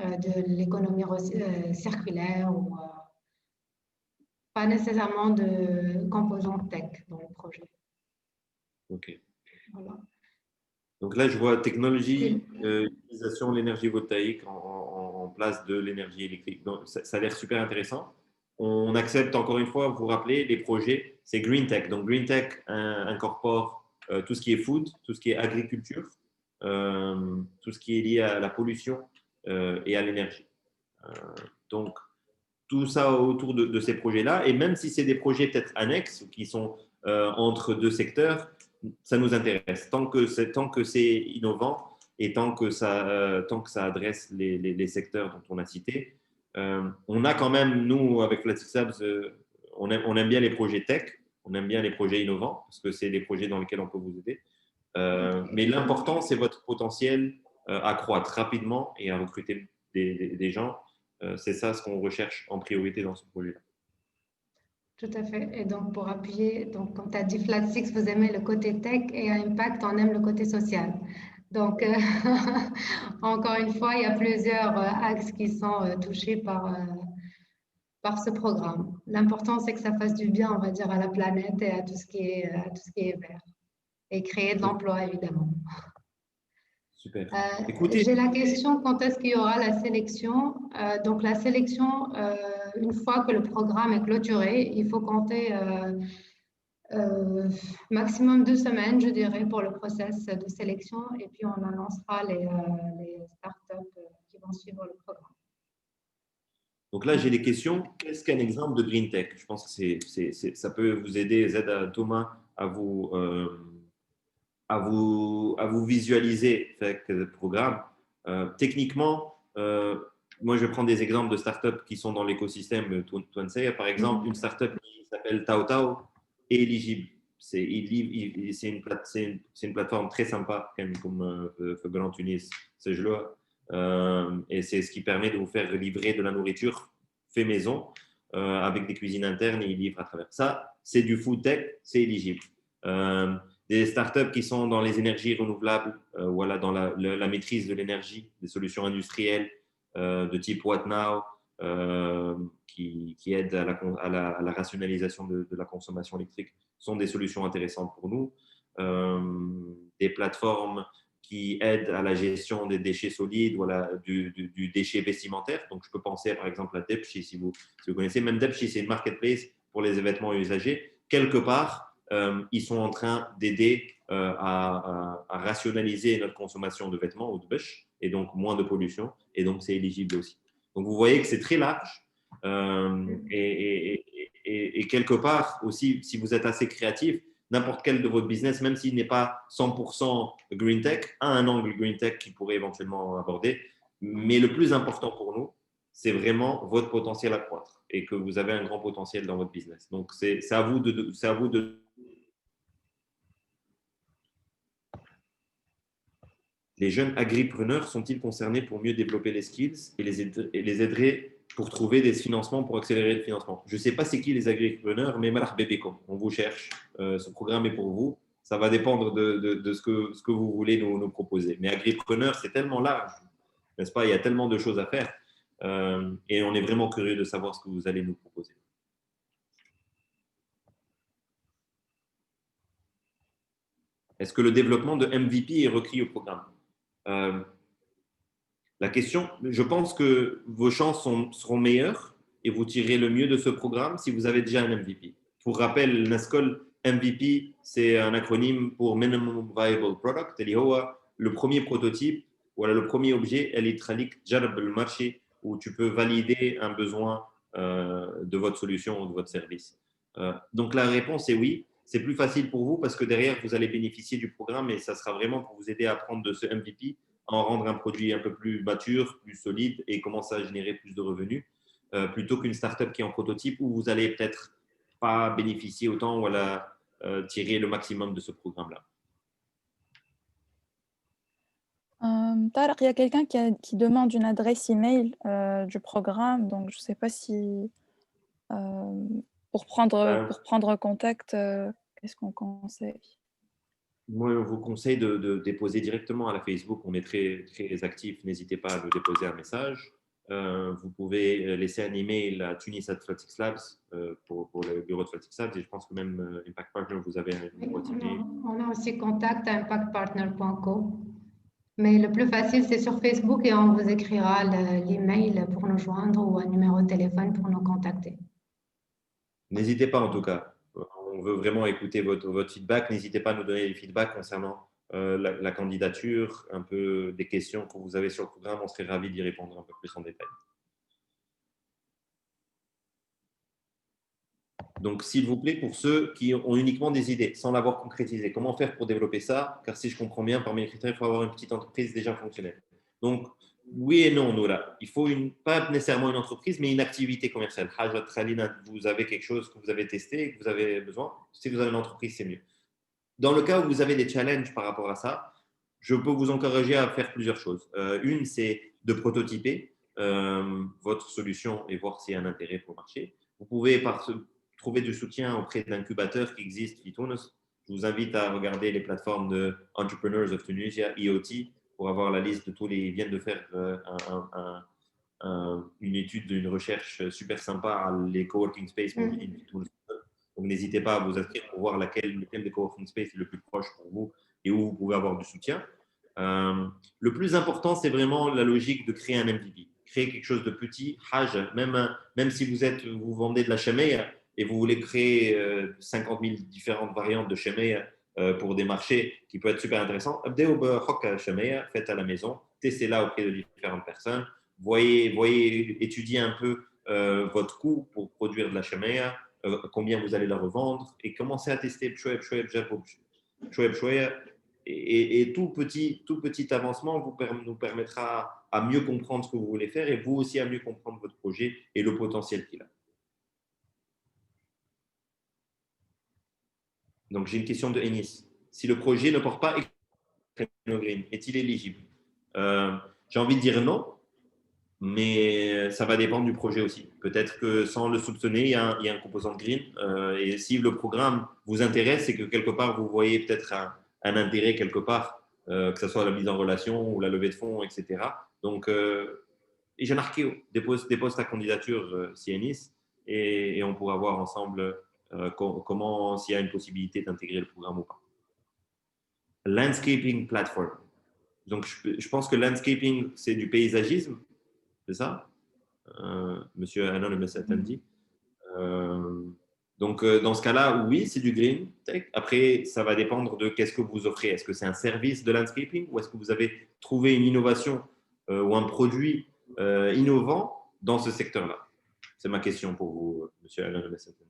de l'économie circulaire ou pas nécessairement de composants tech dans le projet. OK. Voilà. Donc là, je vois technologie, utilisation de l'énergie voltaïque en place de l'énergie électrique. Donc, ça a l'air super intéressant. On accepte encore une fois, vous vous rappelez, les projets, c'est Green Tech. Donc Green Tech incorpore tout ce qui est food, tout ce qui est agriculture, tout ce qui est lié à la pollution et à l'énergie. Donc, tout ça autour de ces projets-là. Et même si c'est des projets peut-être annexes qui sont entre deux secteurs, ça nous intéresse. Tant que c'est innovant et tant que ça adresse les secteurs dont on a cité, on a quand même, nous, avec FlatX Labs, on aime bien les projets tech, on aime bien les projets innovants parce que c'est des projets dans lesquels on peut vous aider. Mais l'important, c'est votre potentiel à croître rapidement et à recruter des gens. C'est ça ce qu'on recherche en priorité dans ce projet-là. Tout à fait. Et donc, pour appuyer, donc, comme tu as dit, Flat6, vous aimez le côté tech et à Impact, on aime le côté social. Donc, encore une fois, il y a plusieurs axes qui sont touchés par ce programme. L'important, c'est que ça fasse du bien, on va dire, à la planète et à tout ce qui est vert. Et créer de l'emploi, évidemment. Super. Écoutez, j'ai la question, quand est-ce qu'il y aura la sélection? Donc, la sélection, une fois que le programme est clôturé, il faut compter maximum 2 semaines, je dirais, pour le process de sélection. Et puis, on annoncera les startups qui vont suivre le programme. donc là, j'ai des questions. Qu'est-ce qu'un exemple de Green Tech? Je pense que ça peut vous aider, Thomas, à vous visualiser le programme. Techniquement, moi, je prends des exemples de startups qui sont dans l'écosystème Twansea. Par exemple, une startup qui s'appelle Taotao est éligible. C'est une plateforme très sympa, quand même, comme Grand Tunis, ce jeu-là. Et c'est ce qui permet de vous faire livrer de la nourriture fait maison avec des cuisines internes et ils livrent à travers ça. C'est du food tech, c'est éligible. Des startups qui sont dans les énergies renouvelables, voilà, dans la maîtrise de l'énergie, des solutions industrielles de type WhatNow, qui aident à la rationalisation de la consommation électrique, sont des solutions intéressantes pour nous. Des plateformes qui aident à la gestion des déchets solides, voilà, du déchet vestimentaire. Donc, je peux penser par exemple à Depchi, si vous connaissez. Même Depchi, c'est une marketplace pour les vêtements usagés. Quelque part, ils sont en train d'aider à rationaliser notre consommation de vêtements ou de bêche, et donc moins de pollution, et donc c'est éligible aussi. Donc, vous voyez que c'est très large. Et quelque part aussi, si vous êtes assez créatif, n'importe quel de votre business, même s'il n'est pas 100% Green Tech, a un angle Green Tech qu'il pourrait éventuellement aborder. Mais le plus important pour nous, c'est vraiment votre potentiel à croître et que vous avez un grand potentiel dans votre business. Donc, c'est à vous de… Les jeunes agripreneurs sont-ils concernés pour mieux développer les skills et les aider pour trouver des financements, pour accélérer le financement? Je ne sais pas c'est qui les agripreneurs, mais Marah Bebekom, on vous cherche. Ce programme est pour vous. Ça va dépendre de ce que vous voulez nous proposer. Mais agripreneur, c'est tellement large, n'est-ce pas? Il y a tellement de choses à faire. Et on est vraiment curieux de savoir ce que vous allez nous proposer. Est-ce que le développement de MVP est requis au programme? La question, je pense que vos chances seront meilleures et vous tirerez le mieux de ce programme si vous avez déjà un MVP. Pour rappel, Nascol MVP, c'est un acronyme pour Minimum Viable Product. Le premier prototype, voilà, le premier objet électronique jarb le marché où tu peux valider un besoin de votre solution ou de votre service. Donc la réponse est oui. C'est plus facile pour vous parce que derrière, vous allez bénéficier du programme et ça sera vraiment pour vous aider à prendre de ce MVP, à en rendre un produit un peu plus mature, plus solide et commencer à générer plus de revenus, plutôt qu'une startup qui est en prototype où vous allez peut-être pas bénéficier autant ou tirer le maximum de ce programme-là. Tarek, il y a quelqu'un qui demande une adresse email du programme, donc je ne sais pas si pour prendre contact, qu'est-ce qu'on conseille? Moi, on vous conseille de déposer directement à la Facebook. On est très, très actifs. N'hésitez pas à nous déposer un message. Vous pouvez laisser un email à Tunis@Flat6 Labs pour le bureau de Flat6 Labs. Et je pense que même Impact Partner, vous avez un boîte email. On a aussi contact à impactpartner.co. Mais le plus facile, c'est sur Facebook et on vous écrira l'email pour nous joindre ou un numéro de téléphone pour nous contacter. N'hésitez pas en tout cas. On veut vraiment écouter votre feedback. N'hésitez pas à nous donner des feedbacks concernant la candidature, un peu des questions que vous avez sur le programme. On serait ravis d'y répondre un peu plus en détail. Donc, s'il vous plaît, pour ceux qui ont uniquement des idées, sans l'avoir concrétisé, comment faire pour développer ça? Car si je comprends bien, parmi les critères, il faut avoir une petite entreprise déjà fonctionnelle. Donc, oui et non, Noura. Il faut pas nécessairement une entreprise, mais une activité commerciale. Vous avez quelque chose que vous avez testé et que vous avez besoin. Si vous avez une entreprise, c'est mieux. Dans le cas où vous avez des challenges par rapport à ça, je peux vous encourager à faire plusieurs choses. Une, c'est de prototyper votre solution et voir s'il y a un intérêt pour le marché. Vous pouvez trouver du soutien auprès d'incubateurs qui existent. Je vous invite à regarder les plateformes de Entrepreneurs of Tunisia, EOT, pour avoir la liste de tous les… Ils viennent de faire une étude, une recherche super sympa, les coworking space. Donc, n'hésitez pas à vous inscrire pour voir lequel des coworking space est le plus proche pour vous et où vous pouvez avoir du soutien. Le plus important, c'est vraiment la logique de créer un MVP. Créer quelque chose de petit, même si vous vendez de la chemeille et vous voulez créer 50 000 différentes variantes de chemeille pour des marchés qui peuvent être super intéressants. Faites à la maison, testez-la auprès de différentes personnes. Voyez, étudiez un peu votre coût pour produire de la chemeille, combien vous allez la revendre et commencez à tester et tout petit avancement nous permettra à mieux comprendre ce que vous voulez faire et vous aussi à mieux comprendre votre projet et le potentiel qu'il a. Donc, j'ai une question de Enis. Si le projet ne porte pas Green, est-il éligible? J'ai envie de dire non, mais ça va dépendre du projet aussi. Peut-être que sans le soupçonner, il y a un composant de green. Et si le programme vous intéresse, c'est que quelque part, vous voyez peut-être un intérêt quelque part, que ce soit la mise en relation ou la levée de fonds, etc. Donc, j'ai marqué dépose ta candidature CNIS et on pourra voir ensemble comment, s'il y a une possibilité d'intégrer le programme ou pas. Landscaping platform. Donc, je pense que landscaping, c'est du paysagisme. C'est ça, Monsieur Anonymous Attendee. Donc, dans ce cas-là, oui, c'est du green tech. Après, ça va dépendre de qu'est-ce que vous offrez. Est-ce que c'est un service de landscaping ou est-ce que vous avez trouvé une innovation ou un produit innovant dans ce secteur-là? C'est ma question pour vous, Monsieur Anonymous Attendee.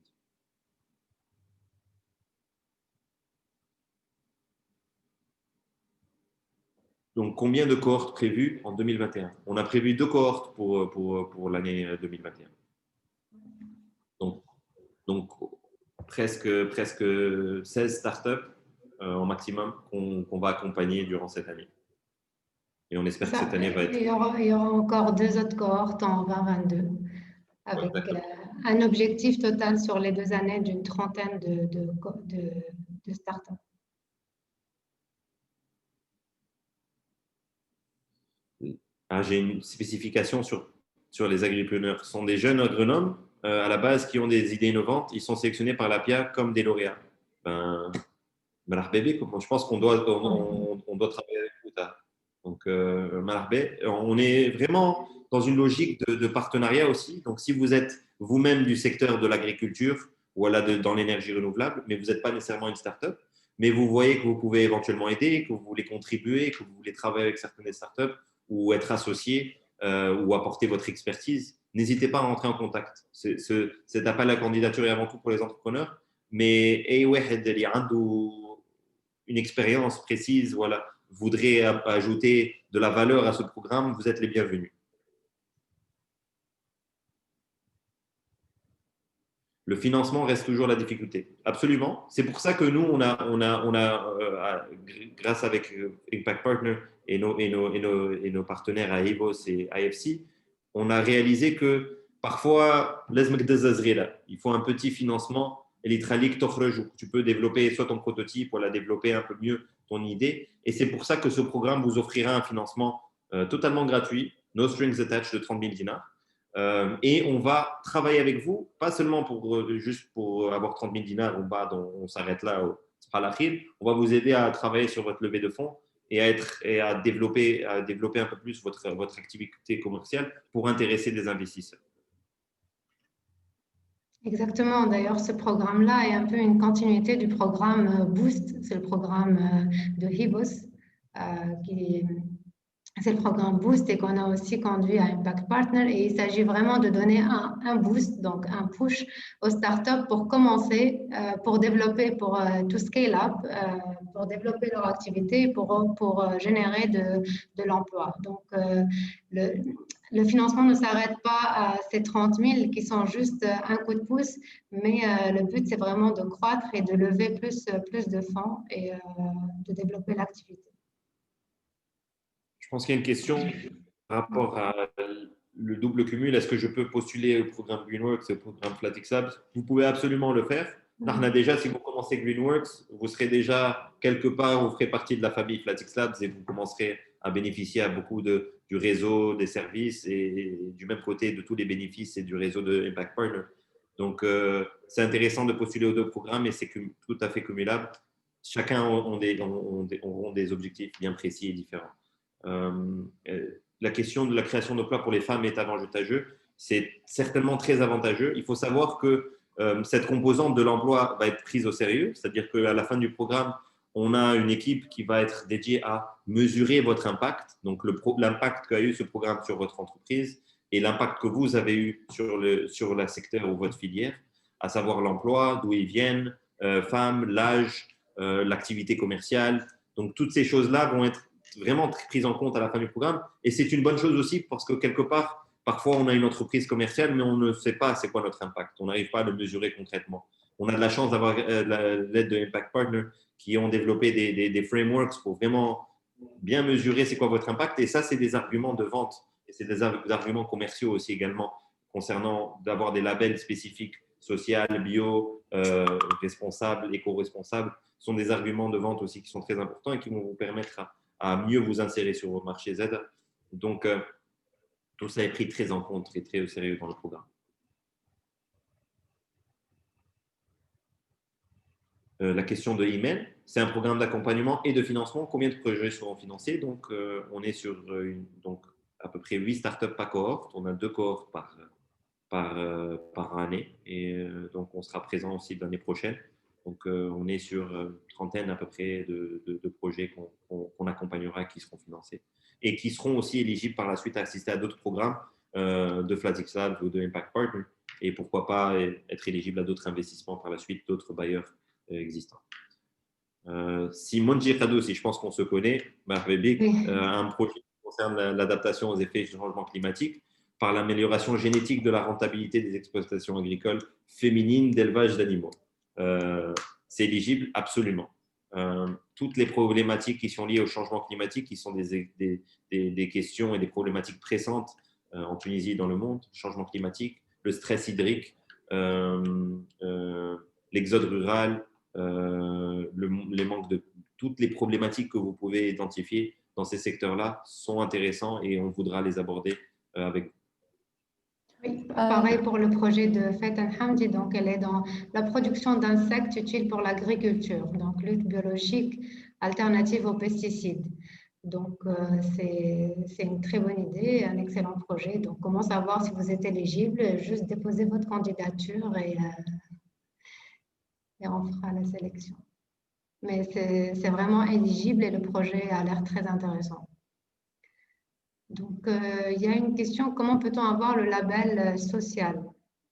Donc, combien de cohortes prévues en 2021? On a prévu 2 cohortes pour l'année 2021. Donc presque 16 startups au maximum qu'on va accompagner durant cette année. Et on espère que cette année va être… Il y aura encore 2 autres cohortes en 2022 avec un objectif total sur les 2 années d'une trentaine de startups. J'ai une spécification sur les agripreneurs. Ce sont des jeunes agronomes à la base qui ont des idées innovantes. Ils sont sélectionnés par l'APIA comme des lauréats. Je pense qu'on doit travailler avec vous. Donc, on est vraiment dans une logique de partenariat aussi. Donc, si vous êtes vous-même du secteur de l'agriculture ou dans l'énergie renouvelable, mais vous n'êtes pas nécessairement une start-up, mais vous voyez que vous pouvez éventuellement aider, que vous voulez contribuer, que vous voulez travailler avec certaines startups ou être associé ou apporter votre expertise, n'hésitez pas à rentrer en contact. Cet appel à la candidature est avant tout pour les entrepreneurs, mais une expérience précise, voilà, voudrait ajouter de la valeur à ce programme, vous êtes les bienvenus. Le financement reste toujours la difficulté. Absolument. C'est pour ça que nous, on a grâce avec Impact Partner et nos partenaires à EVOS et IFC, on a réalisé que parfois, il faut un petit financement. Tu peux développer soit ton prototype, voilà, développer un peu mieux ton idée. Et c'est pour ça que ce programme vous offrira un financement totalement gratuit, no strings attached, de 30 000 dinars. Et on va travailler avec vous, pas seulement juste pour avoir 30 000 dinars au bas, dont on s'arrête là, on va vous aider à travailler sur votre levée de fonds et à développer un peu plus votre activité commerciale pour intéresser des investisseurs. Exactement. D'ailleurs, ce programme-là est un peu une continuité du programme Boost. C'est le programme de HIBOS C'est le programme Boost et qu'on a aussi conduit à Impact Partner. Et il s'agit vraiment de donner un boost, donc un push aux startups pour commencer, pour développer, pour to scale up, pour développer leur activité, pour générer de l'emploi. Donc, le financement ne s'arrête pas à ces 30 000 qui sont juste un coup de pouce, mais le but, c'est vraiment de croître et de lever plus de fonds et de développer l'activité. Je pense qu'il y a une question par rapport à le double cumul. Est-ce que je peux postuler au programme Greenworks et au programme Flatix Labs? Vous pouvez absolument le faire. Déjà, si vous commencez Greenworks, vous serez déjà quelque part, vous ferez partie de la famille Flatix Labs et vous commencerez à bénéficier à beaucoup du réseau, des services et du même côté de tous les bénéfices et du réseau de Impact Partner. Donc, c'est intéressant de postuler aux deux programmes et c'est tout à fait cumulable. Chacun auront des objectifs bien précis et différents. La question de la création d'emplois pour les femmes est avantageuse. C'est certainement très avantageux. Il faut savoir que cette composante de l'emploi va être prise au sérieux, c'est-à-dire qu'à la fin du programme, on a une équipe qui va être dédiée à mesurer votre impact, donc l'impact qu'a eu ce programme sur votre entreprise et l'impact que vous avez eu sur le secteur ou votre filière, à savoir l'emploi, d'où ils viennent, femmes, l'âge, l'activité commerciale. Donc, toutes ces choses-là vont être vraiment prise en compte à la fin du programme. Et c'est une bonne chose aussi parce que quelque part, parfois, on a une entreprise commerciale, mais on ne sait pas c'est quoi notre impact. On n'arrive pas à le mesurer concrètement. On a de la chance d'avoir l'aide de Impact Partner qui ont développé des frameworks pour vraiment bien mesurer c'est quoi votre impact. Et ça, c'est des arguments de vente. Et c'est des arguments commerciaux aussi également concernant d'avoir des labels spécifiques social, bio, responsable, éco-responsable. Ce sont des arguments de vente aussi qui sont très importants et qui vont vous permettre à mieux vous insérer sur vos marchés Z. Donc, tout ça est pris très en compte et très au sérieux dans le programme. La question de email, c'est un programme d'accompagnement et de financement. Combien de projets seront financés? Donc, on est sur donc, à peu près 8 startups par cohorte. On a 2 cohortes par année. Et donc, on sera présent aussi l'année prochaine. Donc, on est sur une trentaine à peu près de projets qu'on accompagnera qui seront financés et qui seront aussi éligibles par la suite à assister à d'autres programmes de Flatix Labs ou de Impact Partner et pourquoi pas être éligible à d'autres investissements par la suite, d'autres bailleurs existants. Simone Girado, si je pense qu'on se connaît, un projet qui concerne l'adaptation aux effets du changement climatique par l'amélioration génétique de la rentabilité des exploitations agricoles féminines d'élevage d'animaux. C'est éligible absolument. Toutes les problématiques qui sont liées au changement climatique, qui sont des questions et des problématiques pressantes en Tunisie et dans le monde, changement climatique, le stress hydrique, l'exode rural, les manques de toutes les problématiques que vous pouvez identifier dans ces secteurs-là sont intéressants et on voudra les aborder avec vous. Oui, pareil pour le projet de Faten Hamdi, donc elle est dans la production d'insectes utiles pour l'agriculture, donc lutte biologique alternative aux pesticides. Donc c'est une très bonne idée, un excellent projet. Donc comment savoir si vous êtes éligible? Juste déposer votre candidature et on fera la sélection. Mais c'est vraiment éligible et le projet a l'air très intéressant. Donc, il y a une question, comment peut-on avoir le label social?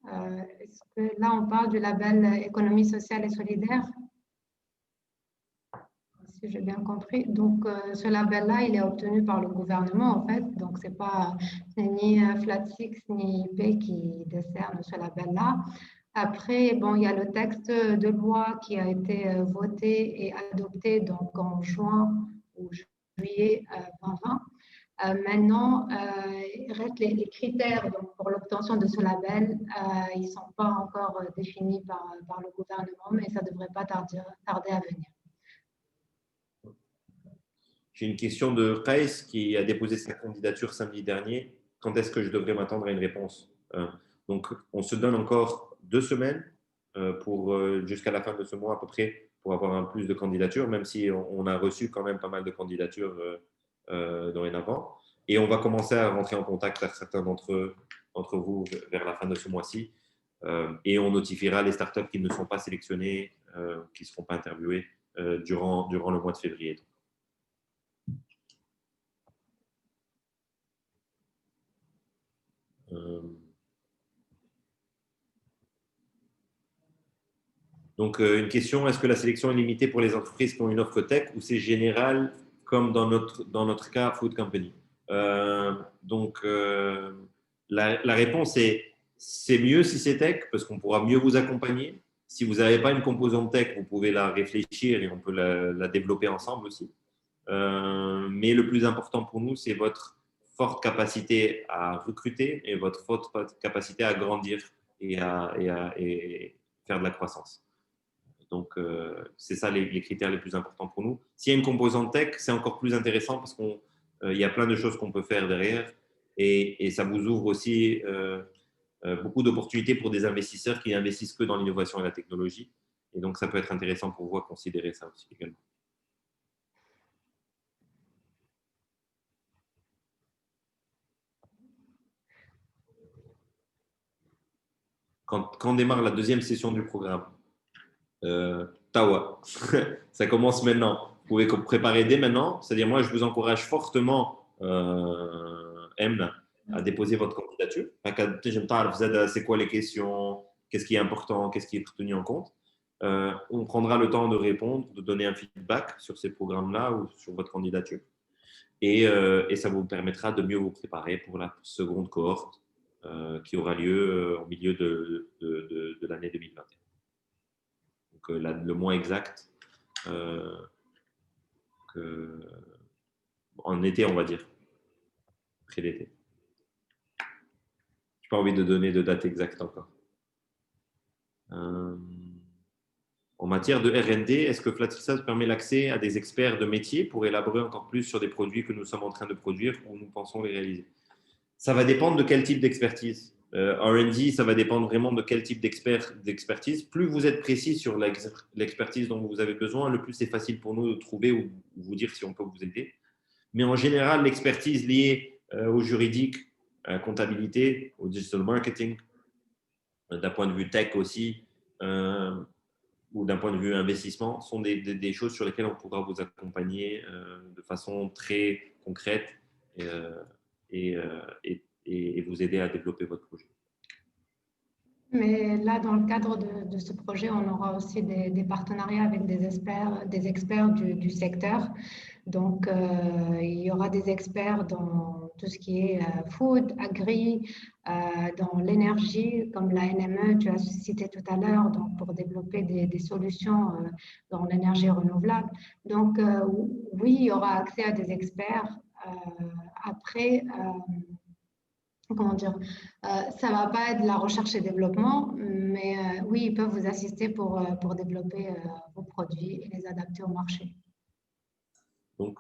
Est-ce que là, on parle du label économie sociale et solidaire? Si j'ai bien compris. Donc, ce label-là, il est obtenu par le gouvernement, en fait. Donc, c'est ni Flatix ni IP qui décerne ce label-là. Après, bon, il y a le texte de loi qui a été voté et adopté donc, en juin ou juillet 2020. Maintenant, il reste les critères donc, pour l'obtention de ce label. Ils ne sont pas encore définis par le gouvernement, mais ça ne devrait pas tarder à venir. J'ai une question de Kais qui a déposé sa candidature samedi dernier. Quand est-ce que je devrais m'attendre à une réponse? Donc, on se donne encore 2 semaines jusqu'à la fin de ce mois à peu près pour avoir un plus de candidatures, même si on a reçu quand même pas mal de candidatures dorénavant. Et on va commencer à rentrer en contact avec certains d'entre vous vers la fin de ce mois-ci. Et on notifiera les startups qui ne sont pas sélectionnées, qui ne seront pas interviewées durant le mois de février. Donc, une question, est-ce que la sélection est limitée pour les entreprises qui ont une offre tech ou c'est général comme dans notre cas, Food Company? Donc, la réponse est c'est mieux si c'est tech parce qu'on pourra mieux vous accompagner. Si vous n'avez pas une composante tech, vous pouvez la réfléchir et on peut la développer ensemble aussi. Mais le plus important pour nous, c'est votre forte capacité à recruter et votre forte capacité à grandir et faire de la croissance. Donc, c'est ça les critères les plus importants pour nous. S'il y a une composante tech, c'est encore plus intéressant parce qu'il y a plein de choses qu'on peut faire derrière et ça vous ouvre aussi beaucoup d'opportunités pour des investisseurs qui investissent que dans l'innovation et la technologie. Et donc, ça peut être intéressant pour vous à considérer ça aussi également. Quand on démarre la deuxième session du programme, Tawa, ça commence maintenant. Vous pouvez préparer dès maintenant. C'est-à-dire, moi, je vous encourage fortement, M, à déposer votre candidature. C'est quoi les questions? Qu'est-ce qui est important? Qu'est-ce qui est tenu en compte? On prendra le temps de répondre, de donner un feedback sur ces programmes-là ou sur votre candidature. Et ça vous permettra de mieux vous préparer pour la seconde cohorte qui aura lieu au milieu de l'année 2021. Donc, le mois exact en été, on va dire, après l'été. Je n'ai pas envie de donner de date exacte encore. En matière de R&D, est-ce que Flatixas permet l'accès à des experts de métier pour élaborer encore plus sur des produits que nous sommes en train de produire ou nous pensons les réaliser? Ça va dépendre de quel type d'expertise. R&D, ça va dépendre vraiment de quel type d'expertise. Plus vous êtes précis sur l'expertise dont vous avez besoin, le plus c'est facile pour nous de trouver ou vous dire si on peut vous aider. Mais en général, l'expertise liée au juridique, à la comptabilité, au digital marketing, d'un point de vue tech aussi, ou d'un point de vue investissement, sont des choses sur lesquelles on pourra vous accompagner de façon très concrète et vous aider à développer votre projet. Mais là, dans le cadre de ce projet, on aura aussi des partenariats avec des experts du secteur. Donc, il y aura des experts dans tout ce qui est food, agri, dans l'énergie, comme la NME, tu as cité tout à l'heure, donc pour développer des solutions dans l'énergie renouvelable. Donc, oui, il y aura accès à des experts. Après, comment dire, ça ne va pas être de la recherche et développement, mais oui, ils peuvent vous assister pour développer vos produits et les adapter au marché. Donc,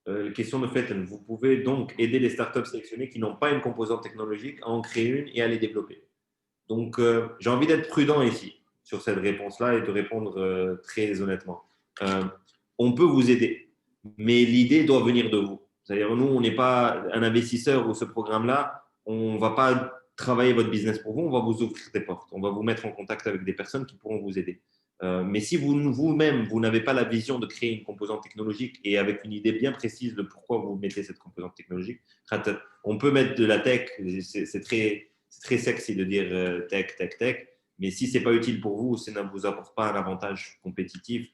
la question de fait, vous pouvez donc aider les startups sélectionnées qui n'ont pas une composante technologique à en créer une et à les développer. Donc, j'ai envie d'être prudent ici sur cette réponse-là et de répondre très honnêtement. On peut vous aider, mais l'idée doit venir de vous. C'est-à-dire, nous, on n'est pas un investisseur ou ce programme-là, on ne va pas travailler votre business pour vous, on va vous ouvrir des portes, on va vous mettre en contact avec des personnes qui pourront vous aider. Mais si vous-même, vous n'avez pas la vision de créer une composante technologique et avec une idée bien précise de pourquoi vous mettez cette composante technologique, on peut mettre de la tech, c'est très sexy de dire tech, mais si ce n'est pas utile pour vous, ça ne vous apporte pas un avantage compétitif,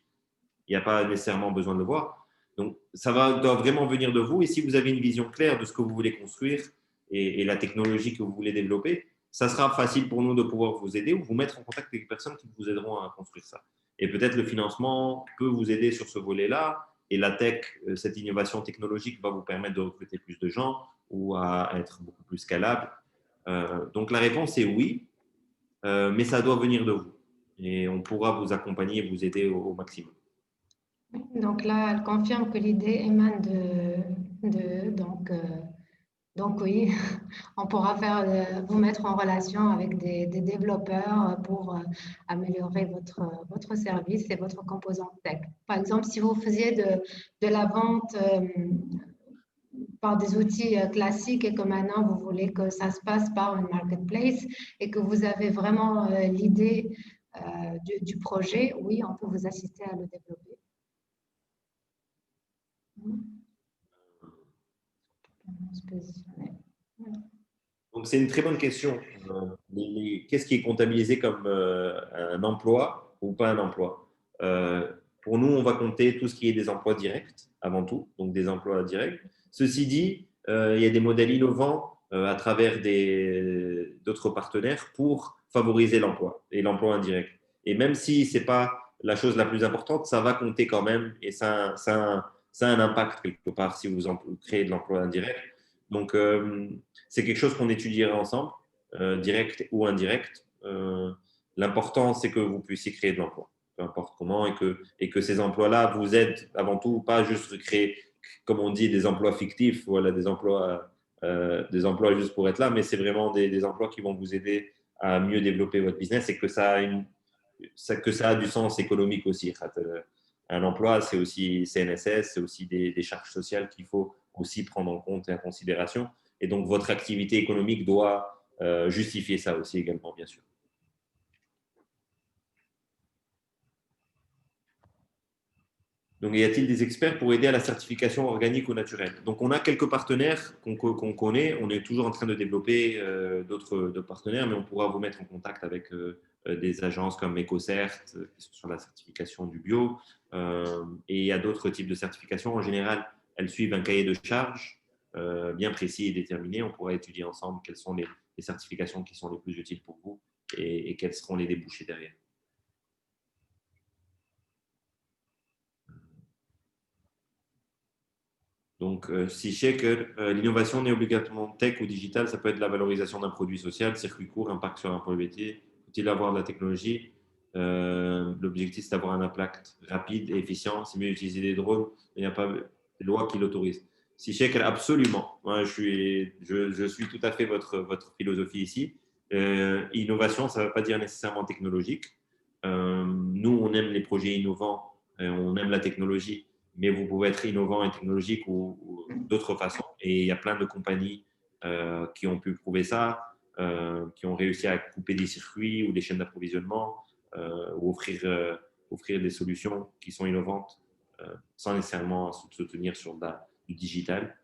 il n'y a pas nécessairement besoin de le voir. Donc, ça doit vraiment venir de vous. Et si vous avez une vision claire de ce que vous voulez construire et la technologie que vous voulez développer, ça sera facile pour nous de pouvoir vous aider ou vous mettre en contact avec des personnes qui vous aideront à construire ça. Et peut-être le financement peut vous aider sur ce volet-là. Et la tech, cette innovation technologique va vous permettre de recruter plus de gens ou à être beaucoup plus scalable. Donc, la réponse est oui, mais ça doit venir de vous. Et on pourra vous accompagner et vous aider au maximum. Donc là, elle confirme que l'idée émane donc oui, on pourra vous mettre en relation avec des développeurs pour améliorer votre service et votre composante tech. Par exemple, si vous faisiez de la vente par des outils classiques et que maintenant vous voulez que ça se passe par une marketplace et que vous avez vraiment l'idée du projet, oui, on peut vous assister à le développer. Donc, c'est une très bonne question. Qu'est-ce qui est comptabilisé comme un emploi ou pas un emploi. Pour nous, on va compter tout ce qui est des emplois directs avant tout, donc des emplois directs. Ceci dit, il y a des modèles innovants à travers d'autres partenaires pour favoriser l'emploi et l'emploi indirect. Et même si ce n'est pas la chose la plus importante, ça va compter quand même et ça a un impact quelque part si vous créez de l'emploi indirect. Donc, c'est quelque chose qu'on étudiera ensemble, direct ou indirect. L'important, c'est que vous puissiez créer de l'emploi, peu importe comment, et que ces emplois-là vous aident avant tout, pas juste créer, comme on dit, des emplois fictifs, voilà, des emplois juste pour être là, mais c'est vraiment des emplois qui vont vous aider à mieux développer votre business et que ça a du sens économique aussi. Un emploi, c'est aussi CNSS, c'est aussi des charges sociales qu'il faut aussi prendre en compte et en considération. Et donc, votre activité économique doit justifier ça aussi également, bien sûr. Donc, y a-t-il des experts pour aider à la certification organique ou naturelle? Donc, on a quelques partenaires qu'on connaît. On est toujours en train de développer d'autres partenaires, mais on pourra vous mettre en contact avec des agences comme EcoCert, qui sont sur la certification du bio. Et il y a d'autres types de certifications. En général, elles suivent un cahier de charges bien précis et déterminé. On pourra étudier ensemble quelles sont les certifications qui sont les plus utiles pour vous et quels seront les débouchés derrière. Donc, si je sais que l'innovation n'est obligatoirement tech ou digital, ça peut être la valorisation d'un produit social, circuit court, impact sur un produit métier. Faut-il avoir de la technologie? L'objectif, c'est d'avoir un impact rapide et efficient. C'est mieux d'utiliser des drones. Il n'y a pas de loi qui l'autorise. Si je sais que absolument, moi, je suis tout à fait votre philosophie ici. Innovation, ça ne veut pas dire nécessairement technologique. Nous, on aime les projets innovants, on aime la technologie, mais vous pouvez être innovant et technologique ou d'autres façons. Et il y a plein de compagnies qui ont pu prouver ça, qui ont réussi à couper des circuits ou des chaînes d'approvisionnement ou offrir des solutions qui sont innovantes sans nécessairement se tenir sur du digital.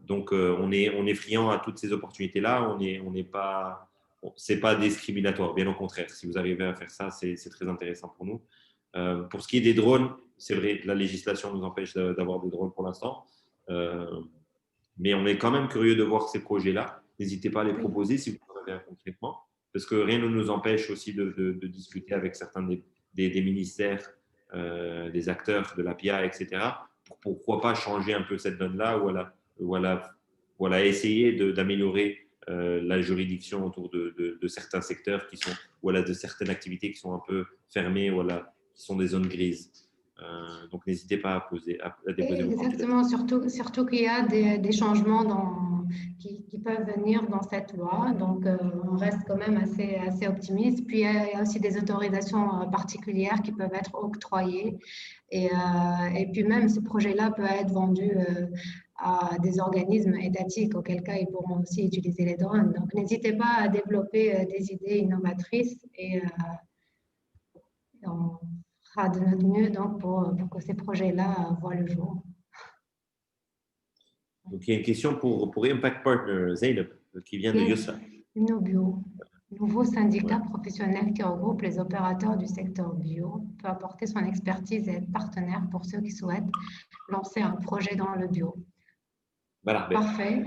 Donc, on est friand à toutes ces opportunités-là. On n'est pas... C'est pas discriminatoire, bien au contraire. Si vous arrivez à faire ça, c'est très intéressant pour nous. Pour ce qui est des drones, c'est vrai, la législation nous empêche d'avoir des drones pour l'instant. Mais on est quand même curieux de voir ces projets-là. N'hésitez pas à les proposer si vous en avez un concrètement, parce que rien ne nous empêche aussi de discuter avec certains des ministères, des acteurs de l'APIA, etc. Pourquoi pas changer un peu cette donne-là ou essayer d'améliorer la juridiction autour de certains secteurs de certaines activités qui sont un peu fermées, qui sont des zones grises. Donc, n'hésitez pas à déposer vos candidatures. Exactement, surtout qu'il y a des changements qui peuvent venir dans cette loi. Donc, on reste quand même assez optimiste. Puis, il y a aussi des autorisations particulières qui peuvent être octroyées. Et puis, même ce projet-là peut être vendu à des organismes étatiques, auquel cas ils pourront aussi utiliser les drones. Donc, n'hésitez pas à développer des idées innovatrices et on fera de notre mieux donc, pour que ces projets-là voient le jour. Donc, il y a une question pour Impact Partner, Zeynep, qui vient de Yossa. InnoBio, nouveau syndicat professionnel qui regroupe les opérateurs du secteur bio, peut apporter son expertise et être partenaire pour ceux qui souhaitent lancer un projet dans le bio. Voilà. Parfait.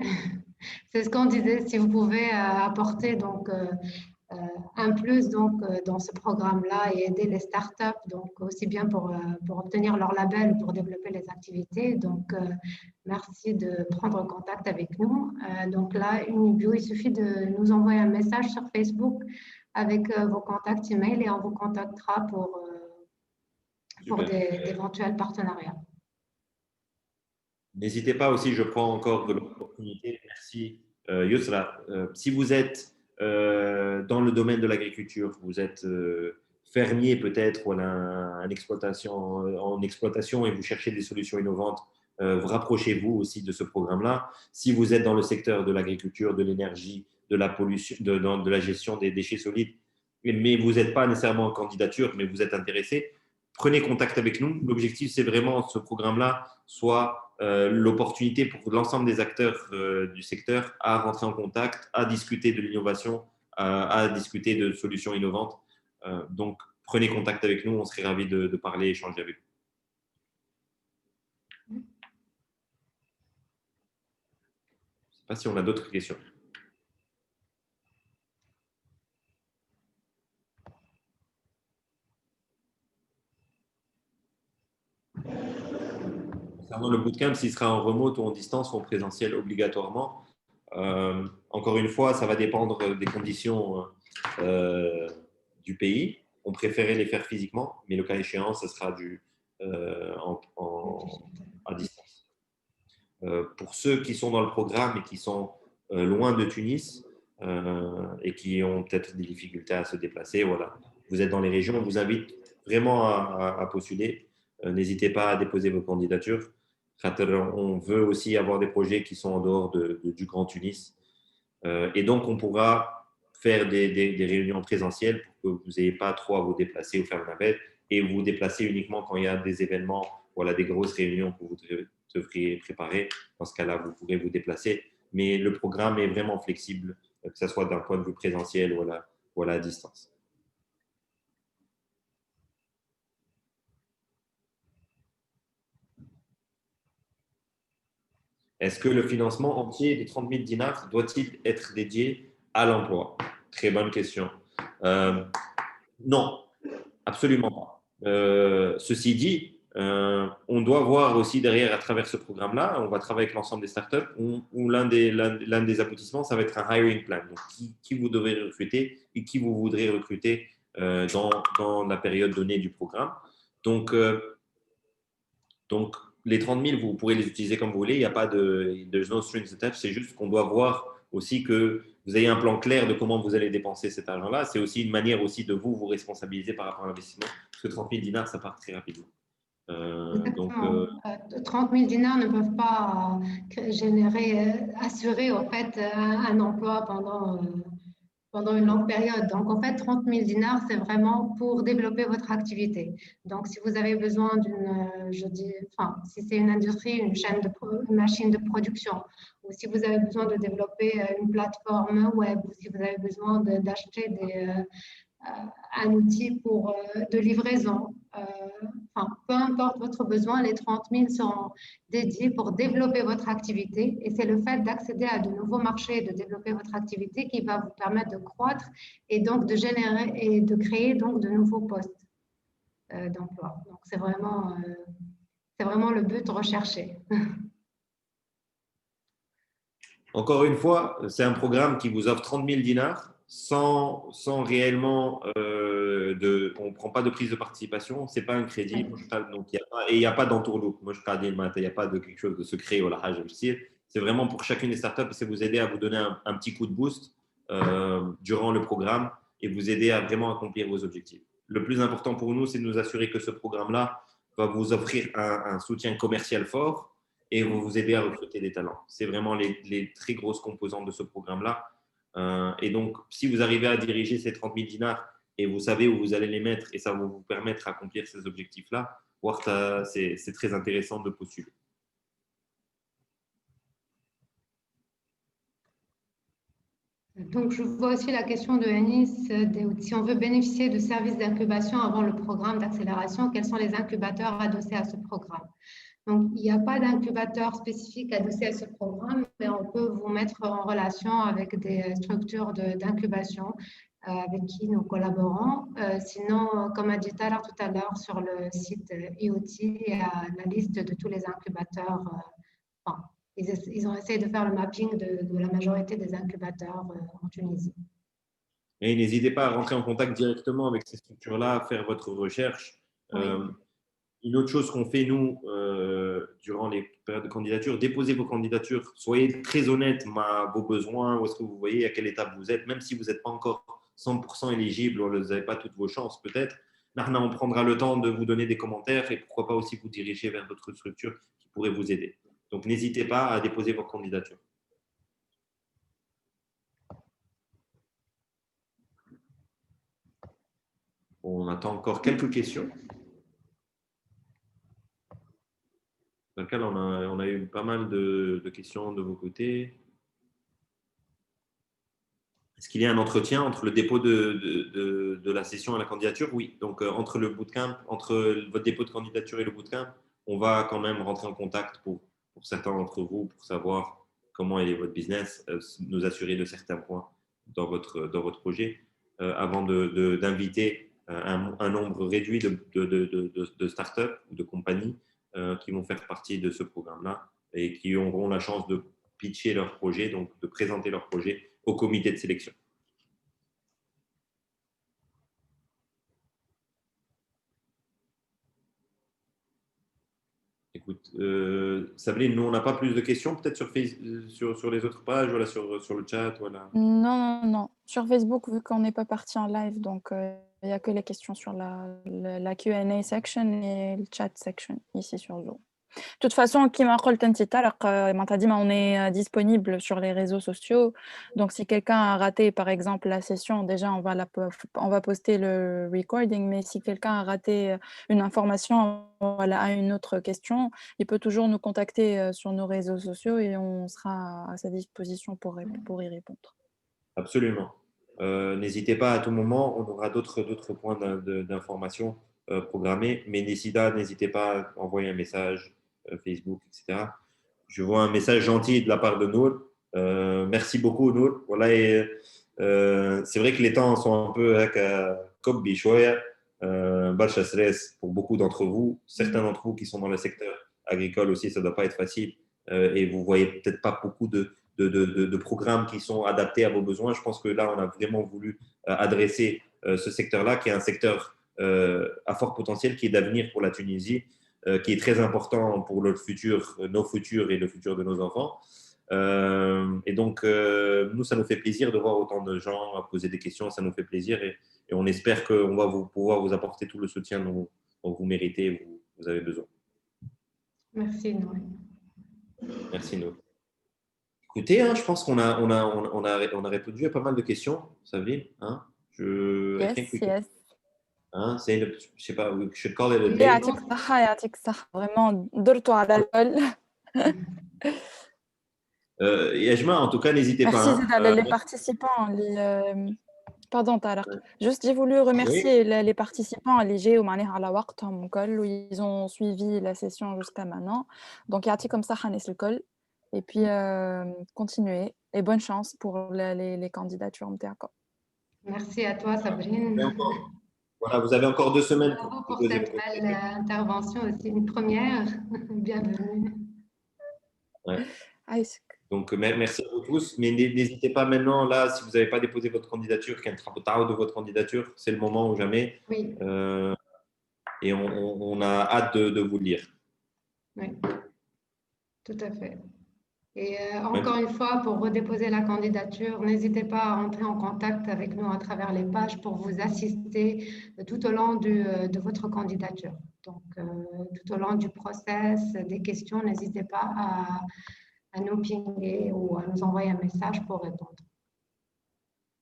C'est ce qu'on disait, si vous pouvez apporter donc un plus donc, dans ce programme-là et aider les startups, donc aussi bien pour obtenir leur label, pour développer les activités. Donc, merci de prendre contact avec nous. Donc là, InnoBio, il suffit de nous envoyer un message sur Facebook avec vos contacts email et on vous contactera pour d'éventuels partenariats. N'hésitez pas aussi, je prends encore de l'opportunité. Merci Yousra. Si vous êtes dans le domaine de l'agriculture, vous êtes fermier peut-être ou en exploitation et vous cherchez des solutions innovantes, rapprochez-vous aussi de ce programme-là. Si vous êtes dans le secteur de l'agriculture, de l'énergie, de la pollution, de la gestion des déchets solides, mais vous n'êtes pas nécessairement en candidature, mais vous êtes intéressé, prenez contact avec nous. L'objectif, c'est vraiment ce programme-là soit l'opportunité pour l'ensemble des acteurs du secteur à rentrer en contact, à discuter de l'innovation, à discuter de solutions innovantes. Donc, prenez contact avec nous, on serait ravis de parler, échanger avec vous. Je ne sais pas si on a d'autres questions. Concernant le bootcamp, s'il sera en remote ou en distance ou en présentiel obligatoirement, encore une fois, ça va dépendre des conditions du pays. On préférait les faire physiquement, mais le cas échéant, ce sera à distance. Pour ceux qui sont dans le programme et qui sont loin de Tunis et qui ont peut-être des difficultés à se déplacer, voilà. Vous êtes dans les régions, on vous invite vraiment à postuler. N'hésitez pas à déposer vos candidatures. On veut aussi avoir des projets qui sont en dehors du Grand Tunis. Et donc, on pourra faire des réunions présentielles pour que vous n'ayez pas trop à vous déplacer ou faire une navette et vous déplacer uniquement quand il y a des événements, voilà, des grosses réunions que vous devriez préparer. Dans ce cas-là, vous pourrez vous déplacer. Mais le programme est vraiment flexible, que ce soit d'un point de vue présentiel ou à distance. Est-ce que le financement entier des 30 000 dinars doit-il être dédié à l'emploi? Très bonne question. Non, absolument pas. Ceci dit, on doit voir aussi derrière, à travers ce programme-là, on va travailler avec l'ensemble des startups où l'un des aboutissements, ça va être un hiring plan. Donc, qui vous devez recruter et qui vous voudrez recruter dans la période donnée du programme. Donc, les 30 000, vous pourrez les utiliser comme vous voulez. Il n'y a pas de no strings attached. C'est juste qu'on doit voir aussi que vous ayez un plan clair de comment vous allez dépenser cet argent-là. C'est aussi une manière aussi de vous responsabiliser par rapport à l'investissement. Parce que 30 000 dinars, ça part très rapidement. 30 000 dinars ne peuvent pas assurer en fait un emploi pendant une longue période. Donc, en fait, 30 000 dinars, c'est vraiment pour développer votre activité. Donc, si vous avez besoin si c'est une industrie, une machine de production, ou si vous avez besoin de développer une plateforme web, ou si vous avez besoin d'acheter un outil de livraison. Peu importe votre besoin, les 30 000 sont dédiés pour développer votre activité et c'est le fait d'accéder à de nouveaux marchés, de développer votre activité qui va vous permettre de croître et donc de générer et de créer donc de nouveaux postes d'emploi. Donc c'est vraiment le but recherché. Encore une fois, c'est un programme qui vous offre 30 000 dinars sans réellement on ne prend pas de prise de participation, ce n'est pas un crédit. Donc, il n'y a pas d'entourloupe. Moi, je il n'y a pas de quelque chose de secret. C'est vraiment pour chacune des startups, c'est vous aider à vous donner un petit coup de boost durant le programme et vous aider à vraiment accomplir vos objectifs. Le plus important pour nous, c'est de nous assurer que ce programme-là va vous offrir un soutien commercial fort et vous aider à recruter des talents. C'est vraiment les très grosses composantes de ce programme-là. Et donc, si vous arrivez à diriger ces 30 000 dinars et vous savez où vous allez les mettre et ça va vous permettre d'accomplir ces objectifs-là, c'est très intéressant de postuler. Donc, je vois aussi la question de Anis, si on veut bénéficier de services d'incubation avant le programme d'accélération, quels sont les incubateurs adossés à ce programme? Donc, il n'y a pas d'incubateur spécifique adossé à ce programme, mais on peut vous mettre en relation avec des structures d'incubation avec qui nous collaborons. Sinon, comme a dit Tara tout à l'heure, sur le site IoT, il y a la liste de tous les incubateurs. Ils ont essayé de faire le mapping de la majorité des incubateurs en Tunisie. Et n'hésitez pas à rentrer en contact directement avec ces structures-là, à faire votre recherche. Oui. Une autre chose qu'on fait, nous, durant les périodes de candidature, déposez vos candidatures. Soyez très honnête à vos besoins, où est-ce que vous voyez, à quelle étape vous êtes, même si vous n'êtes pas encore 100% éligible, ou vous n'avez pas toutes vos chances peut-être. Narna, on prendra le temps de vous donner des commentaires et pourquoi pas aussi vous diriger vers d'autres structures qui pourraient vous aider. Donc, n'hésitez pas à déposer vos candidatures. On attend encore quelques questions. Dans lequel on a eu pas mal de questions de vos côtés. Est-ce qu'il y a un entretien entre le dépôt de la session et la candidature? Oui. Donc, entre le bootcamp, entre votre dépôt de candidature et le bootcamp, on va quand même rentrer en contact pour certains d'entre vous pour savoir comment est votre business, nous assurer de certains points dans votre projet, avant d'inviter un nombre réduit de startups ou de compagnies qui vont faire partie de ce programme-là et qui auront la chance de pitcher leur projet, donc de présenter leur projet au comité de sélection. Écoute, Sabine, nous, on n'a pas plus de questions peut-être sur les autres pages, voilà, sur le chat. Voilà. Non. Sur Facebook, vu qu'on n'est pas parti en live, donc il n'y a que les questions sur la Q&A section et le chat section ici sur Zoom. De toute façon, qui m'a dit, on est disponible sur les réseaux sociaux. Donc, si quelqu'un a raté, par exemple, la session, déjà, on va poster le recording. Mais si quelqu'un a raté une information, voilà, a une autre question, il peut toujours nous contacter sur nos réseaux sociaux et on sera à sa disposition pour y répondre. Absolument. N'hésitez pas à tout moment, on aura d'autres points d'information programmés, mais n'hésitez pas à envoyer un message Facebook, etc. Je vois un message gentil de la part de Nour. Merci beaucoup, Nour. Voilà, c'est vrai que les temps sont un peu comme bichoya, balcha stress pour beaucoup d'entre vous. Certains d'entre vous qui sont dans le secteur agricole aussi, ça ne doit pas être facile et vous voyez peut-être pas beaucoup de programmes qui sont adaptés à vos besoins. Je pense que là, on a vraiment voulu adresser ce secteur-là, qui est un secteur à fort potentiel, qui est d'avenir pour la Tunisie, qui est très important pour notre futur, nos futurs et le futur de nos enfants. Et donc, nous, ça nous fait plaisir de voir autant de gens poser des questions, ça nous fait plaisir et on espère qu'on va pouvoir vous apporter tout le soutien dont vous méritez, vous avez besoin. Merci, Noé. Merci, Noé. Écoutez, hein, je pense qu'on a répondu à pas mal de questions, Sabine. Hein? Yes. Hein, je sais pas, we should call it a day. يعطيك الصحة vraiment درتوا على الكل. Yajma, en tout cas, n'hésitez Merci pas. les participants. Pardon, Tarek. Juste, j'ai voulu remercier les participants اللي معناها على وقتهم وكل ils ont suivi la session jusqu'à maintenant. Donc, يعطيكم الصحة الناس الكل. Et puis, continuez et bonne chance pour les candidatures نتاعكم. Merci à toi, Sabrine. Voilà, vous avez encore 2 semaines Bravo pour cette belle intervention aussi, une première. Bienvenue. Ouais. Donc, merci à vous tous. Mais n'hésitez pas maintenant, là, si vous n'avez pas déposé votre candidature, qu'il y a un trapotage de votre candidature, c'est le moment ou jamais. Oui. Et on a hâte de vous lire. Oui, tout à fait. Et encore une fois, pour redéposer la candidature, n'hésitez pas à entrer en contact avec nous à travers les pages pour vous assister tout au long de votre candidature. Donc, tout au long du process, des questions, n'hésitez pas à nous pinguer ou à nous envoyer un message pour répondre.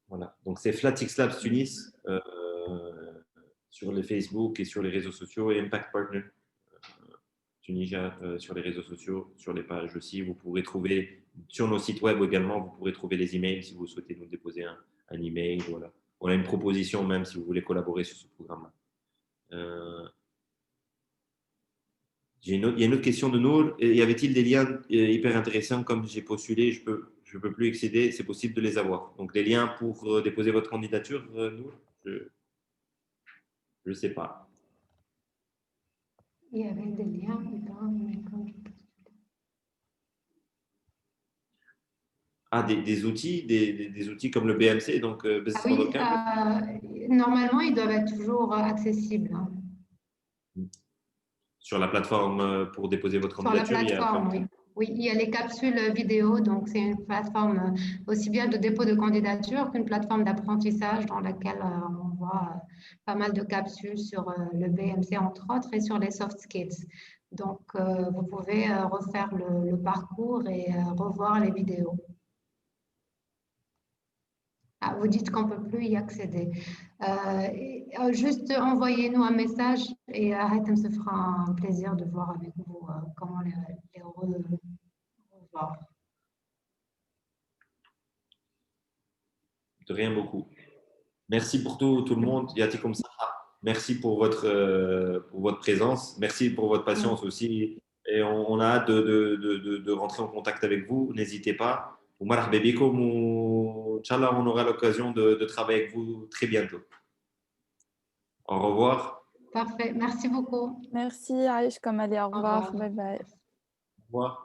Voilà. Donc, c'est FlatX Labs Tunis sur les Facebook et sur les réseaux sociaux et Impact Partner Tunisia sur les réseaux sociaux, sur les pages aussi. Vous pourrez trouver sur nos sites web également, vous pourrez trouver les emails si vous souhaitez nous déposer un email. Voilà. On a une proposition même si vous voulez collaborer sur ce programme-là. Il y a une autre question de Nour. Y avait-il des liens hyper intéressants comme j'ai postulé, je peux plus accéder, c'est possible de les avoir. Donc des liens pour déposer votre candidature, Nour, je ne sais pas. Il y avait des liens des outils, des outils comme le BMC, donc Business Model Camp. Normalement, ils doivent être toujours accessibles. Hein. Sur la plateforme pour déposer votre candidature. Sur la plateforme, oui. Oui, il y a les capsules vidéo, donc c'est une plateforme aussi bien de dépôt de candidature qu'une plateforme d'apprentissage dans laquelle on voit pas mal de capsules sur le BMC entre autres et sur les soft skills. Donc, vous pouvez refaire le parcours et revoir les vidéos. Ah, vous dites qu'on ne peut plus y accéder. Juste envoyez-nous un message et Hatem se fera un plaisir de voir avec vous comment les revoir. Merci pour tout le monde. Yatikum Saha. Merci pour votre présence. Merci pour votre patience aussi. Et on a hâte de rentrer en contact avec vous. N'hésitez pas. Ou marhaba bikoum, ou Inch'Allah, on aura l'occasion de travailler avec vous très bientôt. Au revoir. Parfait. Merci beaucoup. Merci, Aïch Kamali. Au revoir. Au revoir. Bye bye. Au revoir.